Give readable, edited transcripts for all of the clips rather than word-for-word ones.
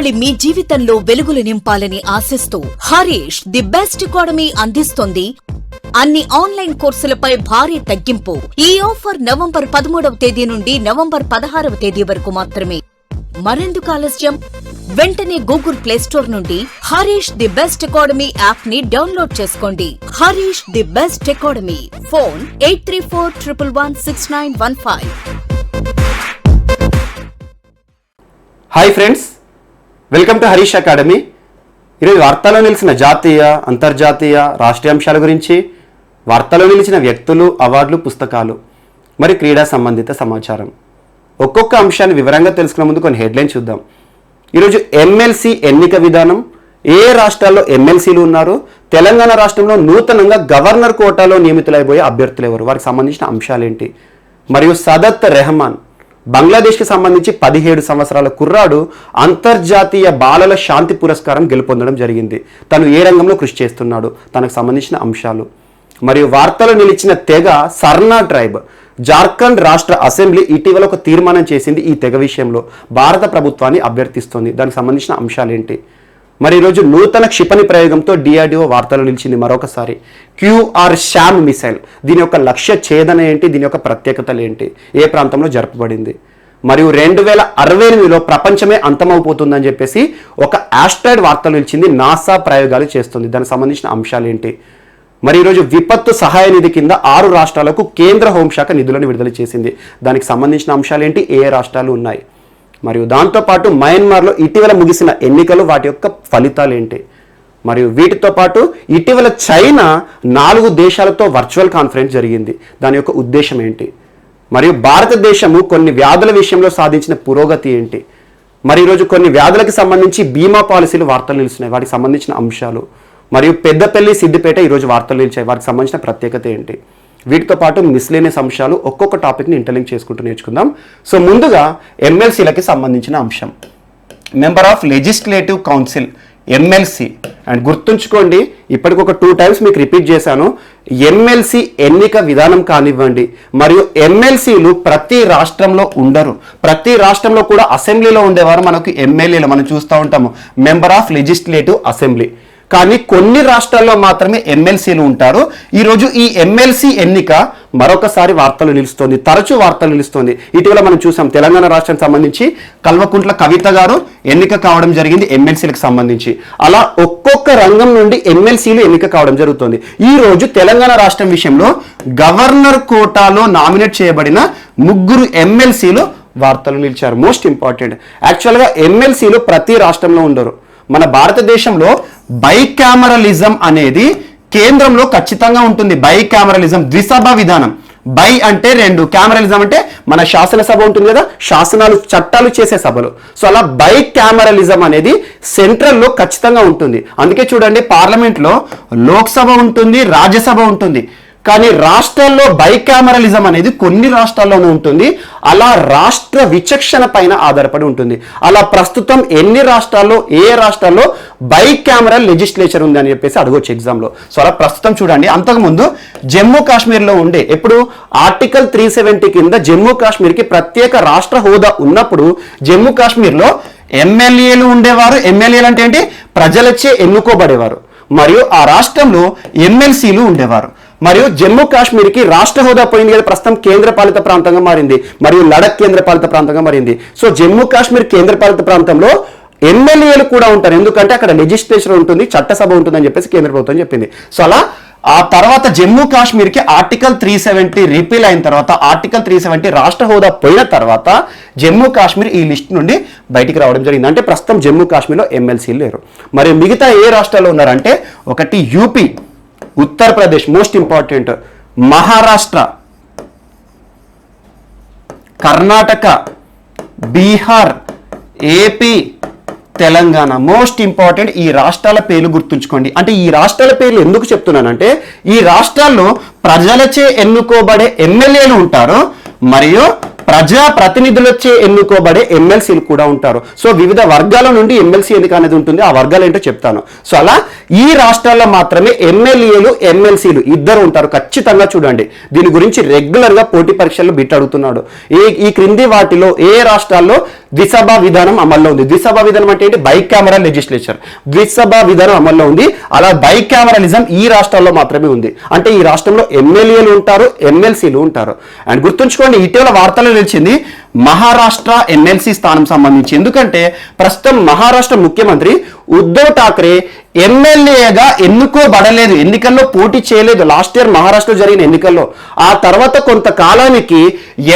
దీపావళి మీ జీవితంలో వెలుగులు నింపాలని ఆశిస్తూ హరీష్ ది బెస్ట్ అకాడమీ అందిస్తోంది అన్ని ఆన్లైన్ కోర్సులపై భారీ తగ్గింపు. ఈ ఆఫర్ నవంబర్ 13వ తేదీ నుండి నవంబర్ 16వ తేదీ వరకు మాత్రమే. మరెందుకు ఆలస్యం? వెంటనే గూగుల్ ప్లే స్టోర్ నుండి Harish the best academy app ని డౌన్లోడ్ చేసుకోండి. Harish the best academy. Phone 8341116915. Hi friends, welcome to Harish academy. ఈరోజు వార్తల్లో నిలిచిన జాతీయ, అంతర్జాతీయ, రాష్ట్రీయ అంశాల గురించి, వార్తల్లో నిలిచిన వ్యక్తులు, అవార్డులు, పుస్తకాలు, మరి క్రీడా సంబంధిత సమాచారం, ఒక్కొక్క అంశాన్ని వివరంగా తెలుసుకునే ముందు కొన్ని హెడ్లైన్ చూద్దాం. ఈరోజు ఎమ్మెల్సీ ఎన్నిక విధానం, ఏ రాష్ట్రాల్లో ఎమ్మెల్సీలు ఉన్నారు, తెలంగాణ రాష్ట్రంలో నూతనంగా గవర్నర్ కోటాలో నియమితులైపోయే అభ్యర్థులు ఎవరు, వారికి సంబంధించిన అంశాలేంటి, మరియు సదత్ రెహమాన్ బంగ్లాదేశ్కి సంబంధించి 17 సంవత్సరాల కుర్రాడు అంతర్జాతీయ బాలల శాంతి పురస్కారం గెలుపొందడం జరిగింది. తను ఏ రంగంలో కృషి చేస్తున్నాడు, తనకు సంబంధించిన అంశాలు, మరియు వార్తలు నిలిచిన తెగ సర్నా ట్రైబ్. జార్ఖండ్ రాష్ట్ర అసెంబ్లీ ఇటీవల ఒక తీర్మానం చేసింది ఈ తెగ విషయంలో, భారత ప్రభుత్వాన్ని అభ్యర్థిస్తోంది. దానికి సంబంధించిన అంశాలేంటి, మరి ఈరోజు నూతన క్షిపణి ప్రయోగంతో DRDO వార్తలు నిలిచింది మరొకసారి. QR శామ్ మిసైల్, దీని యొక్క లక్ష్య ఛేదన ఏంటి, దీని యొక్క ప్రత్యేకతలు ఏంటి, ఏ ప్రాంతంలో జరపబడింది, మరియు 2068లో ప్రపంచమే అంతమైపోతుందని చెప్పేసి ఒక ఆస్ట్రాయిడ్ వార్తలు నిలిచింది. నాసా ప్రయోగాలు చేస్తుంది, దానికి సంబంధించిన అంశాలు ఏంటి. మరి ఈరోజు విపత్తు సహాయ నిధి కింద 6 రాష్ట్రాలకు కేంద్ర హోంశాఖ నిధులను విడుదల చేసింది. దానికి సంబంధించిన అంశాలు ఏంటి, ఏ రాష్ట్రాలు ఉన్నాయి, మరియు దాంతోపాటు మయన్మార్లో ఇటీవల ముగిసిన ఎన్నికలు, వాటి యొక్క ఫలితాలు ఏంటి, మరియు వీటితో పాటు ఇటీవల చైనా 4 దేశాలతో వర్చువల్ కాన్ఫరెన్స్ జరిగింది, దాని యొక్క ఉద్దేశం ఏంటి, మరియు భారతదేశము కొన్ని వ్యాధుల విషయంలో సాధించిన పురోగతి ఏంటి, మరి ఈరోజు కొన్ని వ్యాధులకు సంబంధించి బీమా పాలసీలు వార్తలు నిలిచినాయి, వాటికి సంబంధించిన అంశాలు, మరియు పెద్దపల్లి, సిద్దిపేట ఈరోజు వార్తలు నిలిచాయి, వాటికి సంబంధించిన ప్రత్యేకత ఏంటి. వీటితో పాటు మిస్లేనియస్ అంశాలు, ఒక్కొక్క టాపిక్ని ఇంటర్లింక్ చేసుకుంటూ నేర్చుకుందాం. సో ముందుగా ఎమ్మెల్సీలకి సంబంధించిన అంశం, member of legislative council, MLC. And గుర్తుంచుకోండి, ఇప్పటికి ఒక 2 టైమ్స్ మీకు రిపీట్ చేశాను, ఎమ్మెల్సీ ఎన్నిక విధానం కానివ్వండి, మరియు ఎమ్మెల్సీలు ప్రతి రాష్ట్రంలో ఉండరు. ప్రతి రాష్ట్రంలో కూడా అసెంబ్లీలో ఉండేవారు మనకు ఎమ్మెల్యేలు మనం చూస్తూ ఉంటాము, మెంబర్ ఆఫ్ లెజిస్లేటివ్ అసెంబ్లీ. కానీ కొన్ని రాష్ట్రాల్లో మాత్రమే ఎమ్మెల్సీలు ఉంటారు. ఈరోజు ఈ ఎమ్మెల్సీ ఎన్నిక మరొకసారి వార్తలు నిలుస్తోంది, తరచూ వార్తలు నిలుస్తోంది. ఇటీవల మనం చూసాం, తెలంగాణ రాష్ట్రానికి సంబంధించి కల్వకుంట్ల కవిత గారు ఎన్నిక కావడం జరిగింది ఎమ్మెల్సీలకు సంబంధించి. అలా ఒక్కొక్క రంగం నుండి ఎమ్మెల్సీలు ఎన్నిక కావడం జరుగుతుంది. ఈ రోజు తెలంగాణ రాష్ట్రం విషయంలో గవర్నర్ కోటాలో నామినేట్ చేయబడిన 3 ఎమ్మెల్సీలు వార్తలు నిలిచారు. మోస్ట్ ఇంపార్టెంట్, యాక్చువల్గా ఎమ్మెల్సీలు ప్రతి రాష్ట్రంలో ఉండరు. మన భారతదేశంలో బైకామరలిజం అనేది కేంద్రంలో ఖచ్చితంగా ఉంటుంది. బైకామరలిజం, ద్విసభ విధానం. బై అంటే 2, క్యామరలిజం అంటే మన శాసనసభ ఉంటుంది కదా, శాసనాలు, చట్టాలు చేసే సభలు. సో అలా బైకామరలిజం అనేది సెంట్రల్లో ఖచ్చితంగా ఉంటుంది. అందుకే చూడండి, పార్లమెంట్లో లోక్సభ ఉంటుంది, రాజ్యసభ ఉంటుంది. కానీ రాష్ట్రాల్లో బైకామరలిజం అనేది కొన్ని రాష్ట్రాల్లోనే ఉంటుంది. అలా రాష్ట్ర విచక్షణ పైన ఆధారపడి ఉంటుంది. అలా ప్రస్తుతం ఎన్ని రాష్ట్రాల్లో, ఏ రాష్ట్రాల్లో బైకామరల్ లెజిస్లేచర్ ఉంది అని చెప్పేసి అడగొచ్చు ఎగ్జామ్లో. సో అలా ప్రస్తుతం చూడండి, అంతకుముందు జమ్మూ కాశ్మీర్లో ఉండే, ఎప్పుడు ఆర్టికల్ 370 కింద జమ్మూ కాశ్మీర్కి ప్రత్యేక రాష్ట్ర హోదా ఉన్నప్పుడు జమ్మూ కాశ్మీర్లో ఎమ్మెల్యేలు ఉండేవారు. ఎమ్మెల్యేలు అంటే ఏంటి, ప్రజలచే ఎన్నుకోబడేవారు. మరియు ఆ రాష్ట్రంలో ఎమ్మెల్సీలు ఉండేవారు. మరియు జమ్మూ కాశ్మీర్కి రాష్ట్ర హోదా పోయింది కదా, ప్రస్తుతం కేంద్రపాలిత ప్రాంతంగా మారింది, మరియు లడక్ కేంద్రపాలిత ప్రాంతంగా మారింది. సో జమ్మూ కాశ్మీర్ కేంద్రపాలిత ప్రాంతంలో ఎమ్మెల్యేలు కూడా ఉంటారు, ఎందుకంటే అక్కడ లెజిస్లేచర్ ఉంటుంది, చట్టసభ ఉంటుందని చెప్పేసి కేంద్ర ప్రభుత్వం చెప్పింది. సో అలా ఆ తర్వాత జమ్మూ కాశ్మీర్కి ఆర్టికల్ 370 రిపీల్ అయిన తర్వాత, ఆర్టికల్ 370 రాష్ట్ర హోదా పోయిన తర్వాత జమ్మూ కాశ్మీర్ ఈ లిస్ట్ నుండి బయటికి రావడం జరిగింది. అంటే ప్రస్తుతం జమ్మూ కాశ్మీర్లో ఎమ్మెల్సీలు లేరు. మరి మిగతా ఏ రాష్ట్రాల్లో ఉన్నారంటే, ఒకటి UP, Uttar Pradesh, most important, Maharashtra, Karnataka, Bihar, AP, Telangana. Most important, ఈ రాష్ట్రాల పేర్లు గుర్తుంచుకోండి. అంటే ఈ రాష్ట్రాల పేర్లు ఎందుకు చెప్తున్నానంటే, ఈ రాష్ట్రాల్లో ప్రజలచే ఎన్నుకోబడే ఎమ్మెల్యేలు ఉంటారు, మరియు ప్రజా ప్రతినిధులచే ఎన్నుకోబడే ఎమ్మెల్సీలు కూడా ఉంటారు. సో వివిధ వర్గాల నుండి ఎమ్మెల్సీ ఎన్నిక అనేది ఉంటుంది. ఆ వర్గాలు ఏంటో చెప్తాను. సో అలా ఈ రాష్ట్రాల్లో మాత్రమే ఎమ్మెల్యేలు ఎమ్మెల్సీలు ఇద్దరు ఉంటారు. ఖచ్చితంగా చూడండి, దీని గురించి రెగ్యులర్ గా పోటీ పరీక్షల్లో బిట్ అడుగుతున్నాడు. ఈ క్రింది వాటిలో ఏ రాష్ట్రాల్లో ద్విసభా విధానం అమల్లో ఉంది? ద్విసభా విధానం అంటే ఏంటి? బైకామరా లెజిస్లేచర్. ద్విసభా విధానం అమల్లో ఉంది. అలా బైకామరలిజం ఈ రాష్ట్రాల్లో మాత్రమే ఉంది. అంటే ఈ రాష్ట్రంలో ఎమ్మెల్యేలు ఉంటారు, ఎమ్మెల్సీలు ఉంటారు. అండ్ గుర్తుంచుకోండి, ఇటీవల వార్తలు నిలిచింది మహారాష్ట్ర ఎమ్మెల్సీ స్థానం సంబంధించి. ఎందుకంటే ప్రస్తుతం మహారాష్ట్ర ముఖ్యమంత్రి ఉద్ధవ్ ఠాక్రే ఎమ్మెల్యేగా ఎన్నుకోబడలేదు, ఎన్నికల్లో పోటీ చేయలేదు లాస్ట్ ఇయర్ మహారాష్ట్రలో జరిగిన ఎన్నికల్లో. ఆ తర్వాత కొంతకాలానికి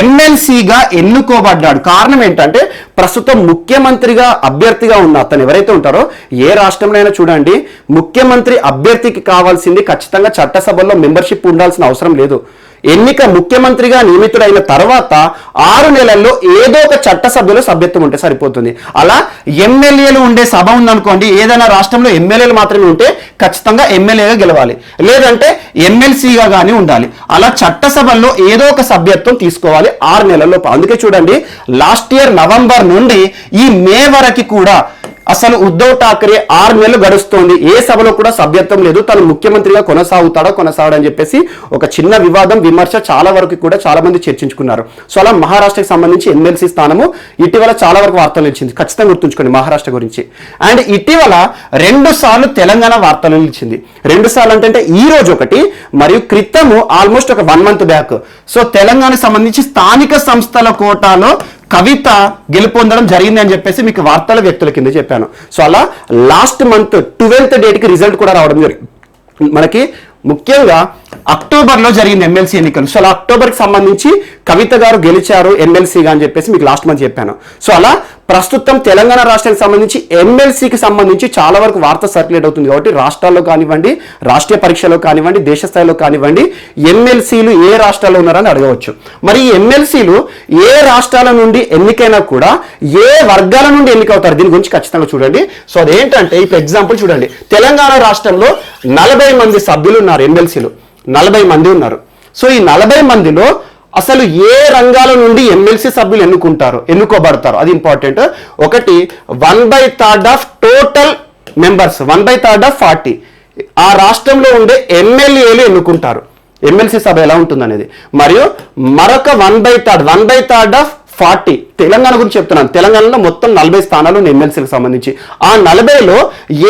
ఎమ్మెల్సీగా ఎన్నుకోబడ్డాడు. కారణం ఏంటంటే ప్రస్తుతం ముఖ్యమంత్రిగా అభ్యర్థిగా ఉన్న అతను ఎవరైతే ఉంటారో, ఏ రాష్ట్రంలో అయినా చూడండి, ముఖ్యమంత్రి అభ్యర్థికి కావాల్సింది ఖచ్చితంగా చట్టసభల్లో మెంబర్షిప్ ఉండాల్సిన అవసరం లేదు. ఎన్నిక ముఖ్యమంత్రిగా నియమితుడైన తర్వాత 6 నెలల్లో ఏదో ఒక చట్టసభ్యులో సభ్యత్వం ఉంటే సరిపోతుంది. అలా ఎమ్మెల్యేలు ఉండే సభ ఉందనుకోండి, ఏదైనా రాష్ట్రంలో ఎమ్మెల్యేలు మాత్రమే ఉంటే ఖచ్చితంగా ఎమ్మెల్యేగా గెలవాలి, లేదంటే ఎమ్మెల్సీగా కానీ ఉండాలి. అలా చట్టసభల్లో ఏదో ఒక సభ్యత్వం తీసుకోవాలి 6 నెలల్లో. అందుకే చూడండి, లాస్ట్ ఇయర్ నవంబర్ నుండి ఈ మే వరకు కూడా అసలు ఉద్ధవ్ ఠాక్రే 6 నెలలు గడుస్తోంది, ఏ సభలో కూడా సభ్యత్వం లేదు. తను ముఖ్యమంత్రిగా కొనసాగుతాడని చెప్పేసి ఒక చిన్న వివాదం, విమర్శ చాలా వరకు కూడా చాలా మంది చర్చించుకున్నారు. సో అలా మహారాష్ట్రకి సంబంధించి ఎమ్మెల్సీ స్థానము ఇటీవల చాలా వరకు వార్తలు నిలిచింది. ఖచ్చితంగా గుర్తుంచుకోండి మహారాష్ట్ర గురించి. అండ్ ఇటీవల 2 సార్లు తెలంగాణ వార్తలు నిలిచింది. 2 సార్లు అంటే ఈ రోజు ఒకటి, మరియు క్రితము ఆల్మోస్ట్ ఒక 1 మంత్ బ్యాక్. సో తెలంగాణకు సంబంధించి స్థానిక సంస్థల కోటాలో కవిత గెలుపొందడం జరిగింది అని చెప్పేసి మీకు వార్తల వ్యక్తుల కింద చెప్పాను. సో అలా లాస్ట్ మంత్ 12th డేట్కి రిజల్ట్ కూడా రావడం జరిగింది. మనకి ముఖ్యంగా అక్టోబర్లో జరిగిన ఎమ్మెల్సీ ఎన్నికలు. సో అలా అక్టోబర్కి సంబంధించి కవిత గారు గెలిచారు ఎమ్మెల్సీగా అని చెప్పేసి మీకు లాస్ట్ మంత్ చెప్పాను. సో అలా ప్రస్తుతం తెలంగాణ రాష్ట్రానికి సంబంధించి ఎమ్మెల్సీకి సంబంధించి చాలా వరకు వార్త సర్క్యులేట్ అవుతుంది. కాబట్టి రాష్ట్రాల్లో కానివ్వండి, రాష్ట్రీయ పరీక్షలో కానివ్వండి, దేశ స్థాయిలో కానివ్వండి, ఎమ్మెల్సీలు ఏ రాష్ట్రాల్లో ఉన్నారని అడగవచ్చు. మరి ఈ ఎమ్మెల్సీలు ఏ రాష్ట్రాల నుండి ఎన్నికైనా కూడా ఏ వర్గాల నుండి ఎన్నికవుతారు, దీని గురించి ఖచ్చితంగా చూడండి. సో అదేంటంటే ఇప్పుడు ఎగ్జాంపుల్ చూడండి, తెలంగాణ రాష్ట్రంలో 40 మంది సభ్యులు ఉన్నారు, ఎమ్మెల్సీలు 40 మంది ఉన్నారు. సో ఈ 40 మందిలో అసలు ఏ రంగాల నుండి ఎమ్మెల్సీ సభ్యులు ఎన్నుకోబడతారు అది ఇంపార్టెంట్. ఒకటి 1/3 ఆఫ్ టోటల్ మెంబర్స్, 1/3 ఆఫ్ 40 ఆ రాష్ట్రంలో ఉండే ఎమ్మెల్యేలు ఎన్నుకుంటారు. ఎమ్మెల్సీ సభ ఎలా ఉంటుంది అనేది. మరియు మరొక 1/3 ఆఫ్ 40 తెలంగాణ గురించి చెప్తున్నాను. తెలంగాణలో మొత్తం 40 స్థానాలు ఎమ్మెల్సీలకు సంబంధించి. ఆ 40లో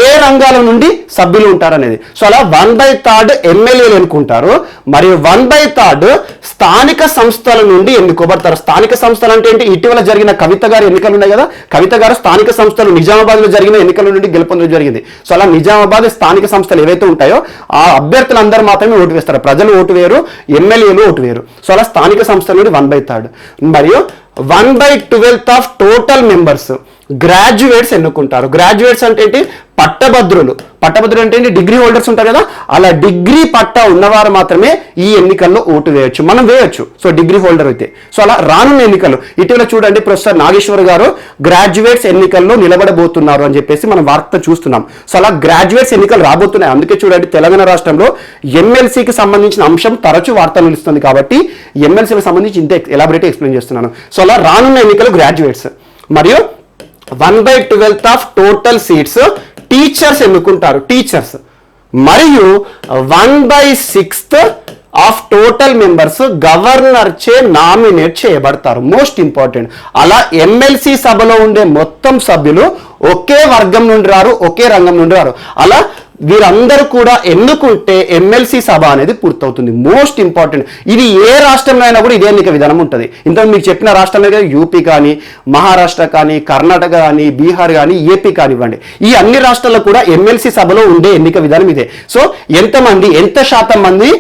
ఏ రంగాల నుండి సభ్యులు ఉంటారు అనేది. సో అలా 1/3 ఎమ్మెల్యేలు ఎన్నుకుంటారు, మరియు 1/3 స్థానిక సంస్థల నుండి ఎన్నుకోబడతారు. స్థానిక సంస్థలు అంటే ఏంటి? ఇటీవల జరిగిన కవిత గారి ఎన్నికలు ఉన్నాయి కదా, కవిత గారు స్థానిక సంస్థలు నిజామాబాద్లో జరిగిన ఎన్నికల నుండి గెలుపొందడం జరిగింది. సో అలా నిజామాబాద్ స్థానిక సంస్థలు ఏవైతే ఉంటాయో ఆ అభ్యర్థులందరూ మాత్రమే ఓటు వేస్తారు. ప్రజలు ఓటు వేరు, ఎమ్మెల్యేలు ఓటు వేరు. సో అలా స్థానిక సంస్థల నుండి 1/3 మరియు 1/12 ఆఫ్ టోటల్ మెంబర్స్ గ్రాడ్యుయేట్స్ ఎన్నుకుంటారు. గ్రాడ్యుయేట్స్ అంటే ఏంటి? పట్టభద్రులు అంటే ఏంటి? డిగ్రీ హోల్డర్స్ ఉంటారు కదా, అలా డిగ్రీ పట్టా ఉన్నవారు మాత్రమే ఈ ఎన్నికల్లో ఓటు వేయొచ్చు, మనం వేయొచ్చు. సో డిగ్రీ హోల్డర్ అయితే. సో అలా రానున్న ఎన్నికలు ఇటీవల చూడండి, ప్రొఫెసర్ నాగేశ్వర్ గారు గ్రాడ్యుయేట్స్ ఎన్నికల్లో నిలబడబోతున్నారు అని చెప్పేసి మనం వార్త చూస్తున్నాం. సో అలా గ్రాడ్యుయేట్స్ ఎన్నికలు రాబోతున్నాయి. అందుకే చూడండి, తెలంగాణ రాష్ట్రంలో ఎమ్మెల్సీకి సంబంధించిన అంశం తరచూ వార్తలు నిలుస్తుంది కాబట్టి ఎమ్మెల్సీకి సంబంధించి ఇంత ఎలాబొరేట్ ఎక్స్ప్లెయిన్ చేస్తున్నాను. సో అలా రానున్న ఎన్నికలు గ్రాడ్యుయేట్స్, మరియు 1/12 ఆఫ్ టోటల్ సీట్స్ టీచర్స్ ఎన్నుకుంటారు, టీచర్స్. మరియు 1/6 ఆఫ్ టోటల్ మెంబర్స్ గవర్నర్ చే నామినేట్ చేయబడతారు. Most important. అలా ఎమ్మెల్సీ సభలో ఉండే మొత్తం సభ్యులు ఒకే వర్గం నుండి రారు, ఒకే రంగం నుండి రారు. అలా వీరందరూ కూడా ఎన్నుకుంటే ఎమ్మెల్సీ సభ అనేది పూర్తవుతుంది. Most important. ఇది ఏ రాష్ట్రంలో అయినా కూడా ఇదే ఎన్నిక విధానం ఉంటుంది. ఇంతకు మీకు చెప్పిన రాష్ట్రంలో యూపీ కానీ, మహారాష్ట్ర కానీ, కర్ణాటక కానీ, బీహార్ కానీ, ఏపీ కానివ్వండి, ఈ అన్ని రాష్ట్రాల్లో కూడా ఎమ్మెల్సీ సభలో ఉండే ఎన్నిక విధానం ఇదే. సో ఎంత శాతం మంది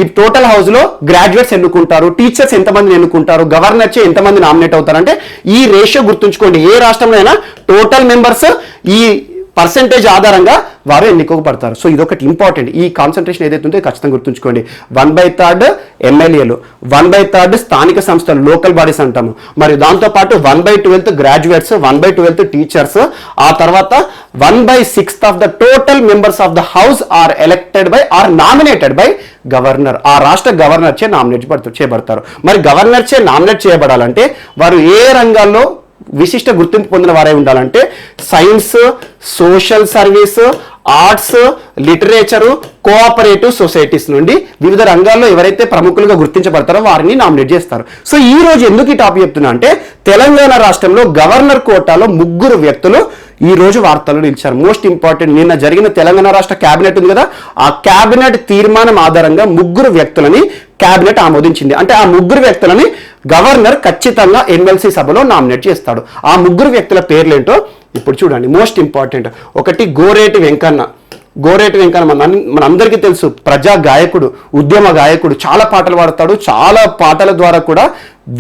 ఈ టోటల్ హౌస్ లో గ్రాడ్యుయేట్స్ ఎన్నుకుంటారు, టీచర్స్ ఎంతమందిని ఎన్నుకుంటారు, గవర్నర్ చే ఎంతమంది నామినేట్ అవుతారంటే ఈ రేషియో గుర్తుంచుకోండి. ఏ రాష్ట్రంలో అయినా టోటల్ మెంబర్స్ ఈ పర్సెంటేజ్ ఆధారంగా వారు ఎన్నుకోబడతారు. సో ఇదొకటి ఇంపార్టెంట్. ఈ కాన్సన్ట్రేషన్ ఏదైతే ఉందో ఖచ్చితంగా గుర్తుంచుకోండి. 1/3 ఎమ్మెల్యేలు, 1/3 స్థానిక సంస్థలు, లోకల్ బాడీస్ అంటాము. మరియు దాంతోపాటు 1/12 గ్రాడ్యుయేట్స్, 1/12 టీచర్స్, ఆ తర్వాత 1/6 of the total members of the house are elected by or nominated by governor. ఆ రాష్ట్ర గవర్నర్ చే నామినేట్ చేయబడతారు. మరి గవర్నర్ చే నామినేట్ చేయబడాలంటే వారు ఏ రంగాల్లో విశిష్ట గుర్తింపు పొందిన వారే ఉండాలంటే science, social service, arts, literature, cooperative societies నుండి వివిధ రంగాల్లో ఎవరైతే ప్రముఖులుగా గుర్తించబడతారో వారిని నామినేట్ చేస్తారు. సో ఈ రోజు ఎందుకు ఈ టాపిక్ చెప్తున్నా అంటే తెలంగాణ రాష్ట్రంలో గవర్నర్ కోటాలో 3 వ్యక్తులు ఈ రోజు వార్తల్లో నిలిచారు. మోస్ట్ ఇంపార్టెంట్, నిన్న జరిగిన తెలంగాణ రాష్ట్ర కేబినెట్ ఉంది కదా, ఆ కేబినెట్ తీర్మానం ఆధారంగా 3 వ్యక్తులని కేబినెట్ ఆమోదించింది. అంటే ఆ 3 వ్యక్తులని గవర్నర్ ఖచ్చితంగా ఎమ్మెల్సీ సభలో నామినేట్ చేస్తాడు. ఆ 3 వ్యక్తుల పేర్లేంటో ఇప్పుడు చూడండి. మోస్ట్ ఇంపార్టెంట్, ఒకటి గోరేటి వెంకన్న. గోరేటి వెంకన్న మన అందరికీ తెలుసు, ప్రజా గాయకుడు, ఉద్యమ గాయకుడు, చాలా పాటలు పాడతాడు. చాలా పాటల ద్వారా కూడా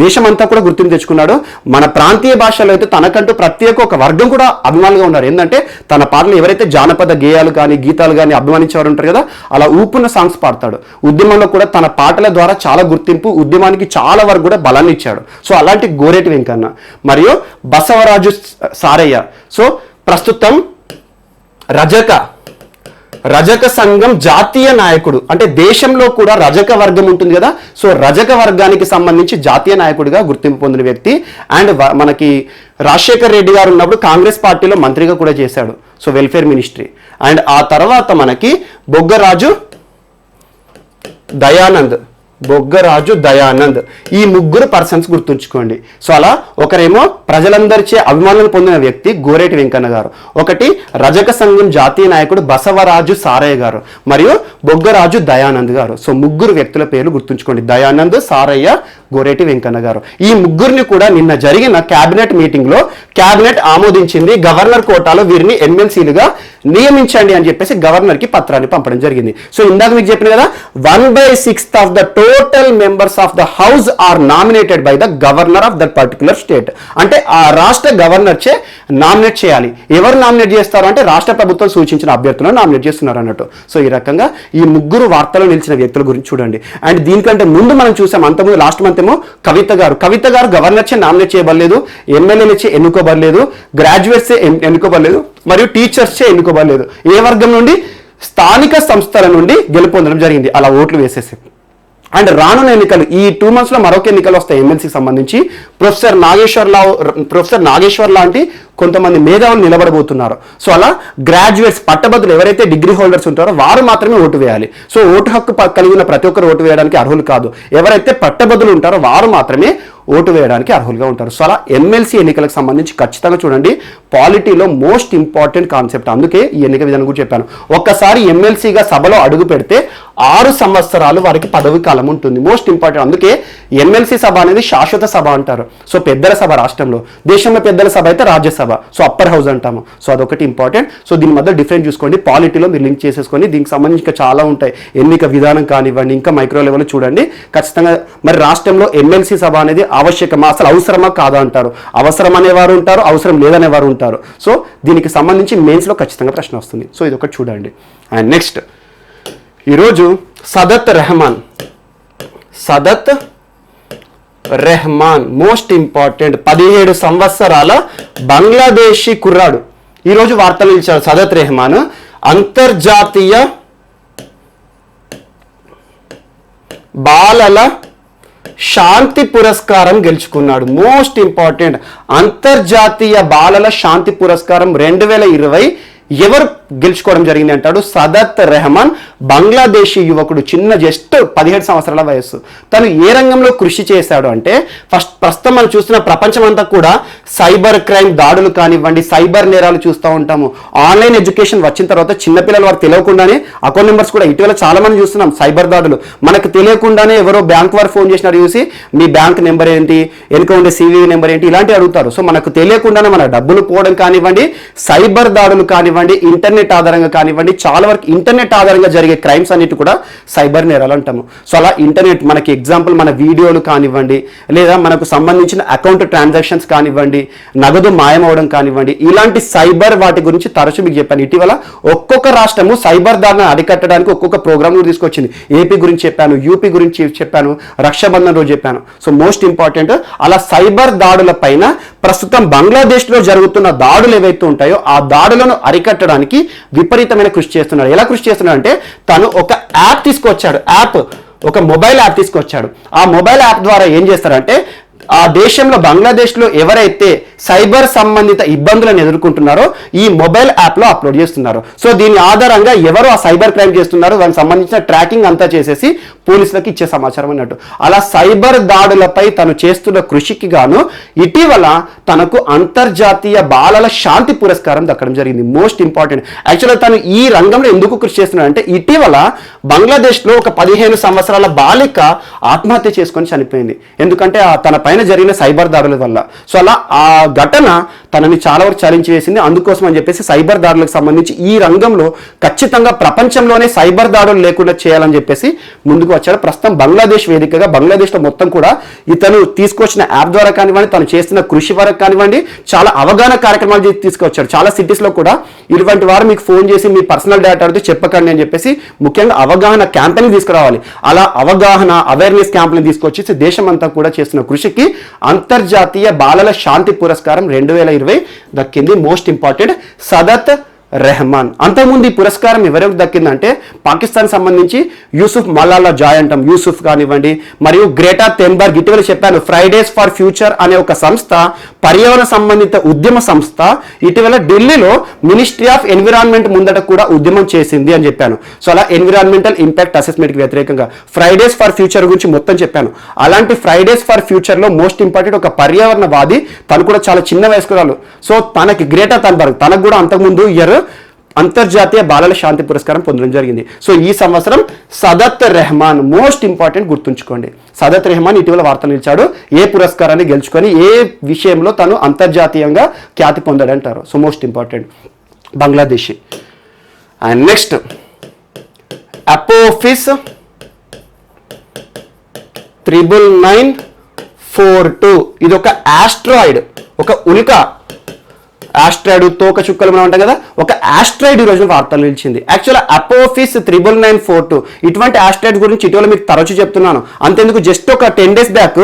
దేశమంతా కూడా గుర్తింపు తెచ్చుకున్నాడు. మన ప్రాంతీయ భాషలో అయితే తనకంటూ ప్రత్యేక ఒక వర్గం కూడా అభిమానులుగా ఉన్నారు. ఏంటంటే తన పాటలు ఎవరైతే జానపద గేయాలు కానీ గీతాలు కానీ అభిమానించేవారు ఉంటారు కదా, అలా ఊపున్న సాంగ్స్ పాడతాడు. ఉద్యమంలో కూడా తన పాటల ద్వారా చాలా గుర్తింపు, ఉద్యమానికి చాలా వరకు కూడా బలాన్ని ఇచ్చాడు. సో అలాంటి గోరేటి వెంకన్న. మరియు బసవరాజు సారయ్య. సో ప్రస్తుతం రజక సంఘం జాతీయ నాయకుడు. అంటే దేశంలో కూడా రజక వర్గం ఉంటుంది కదా, సో రజక వర్గానికి సంబంధించి జాతీయ నాయకుడిగా గుర్తింపు పొందిన వ్యక్తి. అండ్ మనకి రాజశేఖర్ రెడ్డి గారు ఉన్నప్పుడు కాంగ్రెస్ పార్టీలో మంత్రిగా కూడా చేశాడు, సో వెల్ఫేర్ మినిస్ట్రీ. అండ్ ఆ తర్వాత మనకి బొగ్గరాజు దయానంద్. ఈ 3 పర్సన్స్ గుర్తుంచుకోండి. సో అలా ఒకరేమో ప్రజలందరిచే అభిమానులను పొందిన వ్యక్తి గోరేటి వెంకన్న గారు, ఒకటి రజక సంఘం జాతీయ నాయకుడు బసవరాజు సారయ్య గారు, మరియు బొగ్గరాజు దయానంద్ గారు. సో 3 వ్యక్తుల పేర్లు గుర్తుంచుకోండి, దయానంద్, సారయ్య, గోరేటి వెంకన్న గారు. ఈ 3 కూడా నిన్న జరిగిన కేబినెట్ మీటింగ్ లో కేబినెట్ ఆమోదించింది. గవర్నర్ కోటాలో వీరిని ఎమ్మెల్సీలుగా నియమించండి అని చెప్పేసి గవర్నర్ కి పత్రాన్ని పంపడం జరిగింది. సో ఇందాక మీకు చెప్పిన కదా, 1/6 of the total members of the house are nominated by the governor of that particular state. అంటే ఆ రాష్ట్ర గవర్నర్ చే నామినేట్ చేయాలి. ఎవరు నామినేట్ చేస్తారు అంటే రాష్ట్ర ప్రభుత్వం సూచించిన అభ్యర్థులను నామినేట్ చేస్తున్నారు అన్నట్టు. సో ఈ రకంగా ఈ 3 వార్తల్లో నిలిచిన వ్యక్తుల గురించి చూడండి. అండ్ దీనికంటే ముందు మనం చూసాం, అంతకుముందు లాస్ట్ మంత్ ఏమో కవిత గారు గవర్నర్ చే నామినేట్ చేయబడలేదు, ఎమ్మెల్యేలు చే ఎన్నుకోబడలేదు, గ్రాడ్యుయేట్స్ చే ఎన్నుకోబడలేదు, మరియు టీచర్స్ చే ఎన్నుకోబడలేదు. ఏ వర్గం నుండి? స్థానిక సంస్థల నుండి గెలుపొందడం జరిగింది, అలా ఓట్లు వేసేసి. అండ్ రానున్న ఎన్నికలు, ఈ 2 months లో మరొక ఎన్నికలు వస్తాయి ఎమ్మెల్సీకి సంబంధించి. ప్రొఫెసర్ నాగేశ్వర్ లాంటి కొంతమంది మేధావులు నిలబడబోతున్నారు. సో అలా గ్రాడ్యుయేట్స్, పట్టభద్రులు ఎవరైతే డిగ్రీ హోల్డర్స్ ఉంటారో వారు మాత్రమే ఓటు వేయాలి. సో ఓటు హక్కు కలిగిన ప్రతి ఒక్కరు ఓటు వేయడానికి అర్హులు కాదు. ఎవరైతే పట్టభద్రులు ఉంటారో వారు మాత్రమే ఓటు వేయడానికి అర్హులుగా ఉంటారు. సో అలా ఎమ్మెల్సీ ఎన్నికలకు సంబంధించి ఖచ్చితంగా చూడండి, పాలిటీలో మోస్ట్ ఇంపార్టెంట్ కాన్సెప్ట్. అందుకే ఈ ఎన్నిక విధానం కూడా చెప్పాను. ఒక్కసారి ఎమ్మెల్సీగా సభలో అడుగు పెడితే 6 సంవత్సరాలు వారికి పదవి కాలం ఉంటుంది. Most important. అందుకే ఎమ్మెల్సీ సభ అనేది శాశ్వత సభ అంటారు. సో పెద్దల సభ రాష్ట్రంలో, దేశంలో పెద్దల సభ అయితే రాజ్యసభ, సో అప్పర్ హౌస్ అంటాము. సో అదొకటి ఇంపార్టెంట్. సో దీని మధ్య డిఫరెన్స్ చూసుకోండి, పాలిటీలో మీరు లింక్ చేసేసుకొని. దీనికి సంబంధించి ఇంకా చాలా ఉంటాయి, ఎన్నిక విధానం కానివ్వండి, ఇంకా మైక్రో లెవెల్ చూడండి ఖచ్చితంగా. మరి రాష్ట్రంలో ఎమ్మెల్సీ సభ అనేది ఆవశ్యకమా, అసలు అవసరమా కాదా అంటారు. అవసరం అనేవారు ఉంటారు, అవసరం లేదనేవారు ఉంటారు. సో దీనికి సంబంధించి మెయిన్స్లో ఖచ్చితంగా ప్రశ్న వస్తుంది. సో ఇది ఒకటి చూడండి. అండ్ నెక్స్ట్, ఈరోజు సదత్ రెహమాన్ మోస్ట్ ఇంపార్టెంట్, 17 సంవత్సరాల బంగ్లాదేశీ కుర్రాడు ఈరోజు వార్తలు ఇచ్చారు. సదత్ రెహమాన్ అంతర్జాతీయ బాలల శాంతి పురస్కారం గెలుచుకున్నాడు. మోస్ట్ ఇంపార్టెంట్, అంతర్జాతీయ బాలల శాంతి పురస్కారం 2020 ఎవరు గెలుచుకోవడం జరిగింది అంటాడు. సదత్ రెహమాన్ బంగ్లాదేశీ యువకుడు, చిన్న జస్ట్ 17 సంవత్సరాల వయస్సు. తను ఏ రంగంలో కృషి చేశాడు అంటే, ప్రస్తుతం మనం చూస్తున్న ప్రపంచం అంతా కూడా సైబర్ క్రైమ్ దాడులు కానివ్వండి, సైబర్ నేరాలు చూస్తూ ఉంటాము. ఆన్లైన్ ఎడ్యుకేషన్ వచ్చిన తర్వాత చిన్నపిల్లలు వారు తెలియకుండానే అకౌంట్ నెంబర్స్ కూడా ఇటీవల చాలా మంది చూస్తున్నాం సైబర్ దాడులు. మనకు తెలియకుండానే ఎవరో బ్యాంక్ వారు ఫోన్ చేసినారు, చూసి మీ బ్యాంక్ నెంబర్ ఏంటి, వెనుక ఉండే సివివి నెంబర్ ఏంటి, ఇలాంటివి అడుగుతారు. సో మనకు తెలియకుండానే మన డబ్బులు పోవడం కానివ్వండి, సైబర్ దాడులు కానివ్వండి, ఇంటర్నెట్ ఇంటర్నెట్ ఆధారంగా కానివ్వండి, చాలా వరకు ఇంటర్నెట్ ఆధారంగా జరిగే క్రైమ్స్ అన్నిటి కూడా సైబర్ నేరాలు అంటాము. సో అలా ఇంటర్నెట్ మనకి ఎగ్జాంపుల్ మన వీడియోలు కానివ్వండి, లేదా మనకు సంబంధించిన అకౌంట్ ట్రాన్సాక్షన్స్ కానివ్వండి, నగదు మాయమవడం కానివ్వండి, ఇలాంటి సైబర్ వాటి గురించి తరచు మీకు చెప్పాను. ఇటీవల ఒక్కొక్క రాష్ట్రము సైబర్ దాడిని అరికట్టడానికి ఒక్కొక్క ప్రోగ్రామ్ కూడా తీసుకొచ్చింది. ఏపీ గురించి చెప్పాను, యూపీ గురించి చెప్పాను, రక్షాబంధన్ రోజు చెప్పాను. సో మోస్ట్ ఇంపార్టెంట్, అలా సైబర్ దాడుల పైన ప్రస్తుతం బంగ్లాదేశ్లో జరుగుతున్న దాడులు ఏవైతే ఉంటాయో ఆ దాడులను అరికట్టడానికి విపరీతమైన కృషి చేస్తున్నాడు. ఎలా కృషి చేస్తున్నాడు అంటే తను ఒక యాప్ తీసుకొచ్చాడు. ఒక మొబైల్ యాప్ తీసుకొచ్చాడు. ఆ మొబైల్ యాప్ ద్వారా ఏం చేస్తారంటే ఆ దేశంలో బంగ్లాదేశ్లో ఎవరైతే సైబర్ సంబంధిత ఇబ్బందులను ఎదుర్కొంటున్నారో ఈ మొబైల్ యాప్లో అప్లోడ్ చేస్తున్నారు. సో దీని ఆధారంగా ఎవరు ఆ సైబర్ క్రైమ్ చేస్తున్నారో దానికి సంబంధించిన ట్రాకింగ్ అంతా చేసేసి పోలీసులకు ఇచ్చే సమాచారం అన్నట్టు. అలా సైబర్ దాడులపై తను చేస్తున్న కృషికి గాను ఇటీవల తనకు అంతర్జాతీయ బాలల శాంతి పురస్కారం దక్కడం జరిగింది. Most important. యాక్చువల్గా తను ఈ రంగంలో ఎందుకు కృషి చేస్తున్నాడు అంటే ఇటీవల బంగ్లాదేశ్లో ఒక 15 సంవత్సరాల బాలిక ఆత్మహత్య చేసుకొని చనిపోయింది. ఎందుకంటే తన పైన జరిగిన సైబర్ దాడుల వల్ల. సో అలా ఆ ఘటన తనని చాలా వరకు చలించి వేసింది. అందుకోసం అని చెప్పేసి సైబర్ దాడులకు సంబంధించి ఈ రంగంలో ఖచ్చితంగా ప్రపంచంలోనే సైబర్ దాడులు లేకుండా చేయాలని చెప్పేసి ముందుకు వచ్చాడు. ప్రస్తుతం బంగ్లాదేశ్ వేదికగా బంగ్లాదేశ్లో మొత్తం కూడా ఇతను తీసుకొచ్చిన యాప్ ద్వారా కానివ్వండి, తను చేస్తున్న కృషి వరకు కానివ్వండి, చాలా అవగాహన కార్యక్రమాలు తీసుకొచ్చాడు. చాలా సిటీస్లో కూడా ఇటువంటి వారు మీకు ఫోన్ చేసి మీ పర్సనల్ డేటా అడిగితే చెప్పకండి అని చెప్పేసి ముఖ్యంగా అవగాహన క్యాంపెయిన్ తీసుకురావాలి. అలా అవగాహన అవేర్నెస్ క్యాంపెయిన్ తీసుకొచ్చేసి దేశమంతా కూడా చేస్తున్న కృషికి అంతర్జాతీయ బాలల శాంతి పురస్కారం 2020 దక్కింది. Most important Sadat Rahman. అంతకుముందు ఈ పురస్కారం ఎవరికి దక్కిందంటే పాకిస్తాన్ సంబంధించి యూసుఫ్ మలాలా జాయ్ అంటాం, యూసుఫ్ కానివ్వండి, మరియు గ్రేటా థెన్బర్గ్. ఇటీవల చెప్పాను ఫ్రైడేస్ ఫర్ ఫ్యూచర్ అనే ఒక సంస్థ, పర్యావరణ సంబంధిత ఉద్యమ సంస్థ ఇటీవల ఢిల్లీలో మినిస్ట్రీ ఆఫ్ ఎన్విరాన్మెంట్ ముందట కూడా ఉద్యమం చేసింది అని చెప్పాను. సో అలా ఎన్విరాన్మెంటల్ ఇంపాక్ట్ అసెస్మెంట్కి వ్యతిరేకంగా ఫ్రైడేస్ ఫర్ ఫ్యూచర్ గురించి మొత్తం చెప్పాను. అలాంటి ఫ్రైడేస్ ఫర్ ఫ్యూచర్లో మోస్ట్ ఇంపార్టెంట్ ఒక పర్యావరణవాది, తను కూడా చాలా చిన్న వయస్కురాలు. సో తనకి గ్రేటా థెన్బర్గ్, తనకు కూడా అంతకుముందు ఇయర్ అంతర్జాతీయ బాలల శాంతి పురస్కారం పొందడం జరిగింది. సో ఈ సంవత్సరం సదత్ రెహమాన్. మోస్ట్ ఇంపార్టెంట్, గుర్తుంచుకోండి. సదత్ రెహమాన్ ఇటీవల వార్తలు నిలిచాడు. ఏ పురస్కారాన్ని గెలుచుకొని ఏ విషయంలో తను అంతర్జాతీయంగా ఖ్యాతి పొందాడంటారు. So most important Bangladeshi. And next Apophis 99942. ఇది ఒక ఆస్ట్రాయిడ్, ఒక ఉల్క. ఆస్ట్రాయిడ్ తోక చుక్కలు మనం అంటాం కదా, ఒక ఆస్ట్రాయిడ్ ఈ రోజున వార్తలు నిలిచింది. యాక్చువల్ అపోఫిస్ 99942 ఇటువంటి ఆస్ట్రాయిడ్ గురించి ఇటీవల మీకు తరచు చెప్తున్నాను. అంతేందుకు జస్ట్ ఒక 10 days బ్యాక్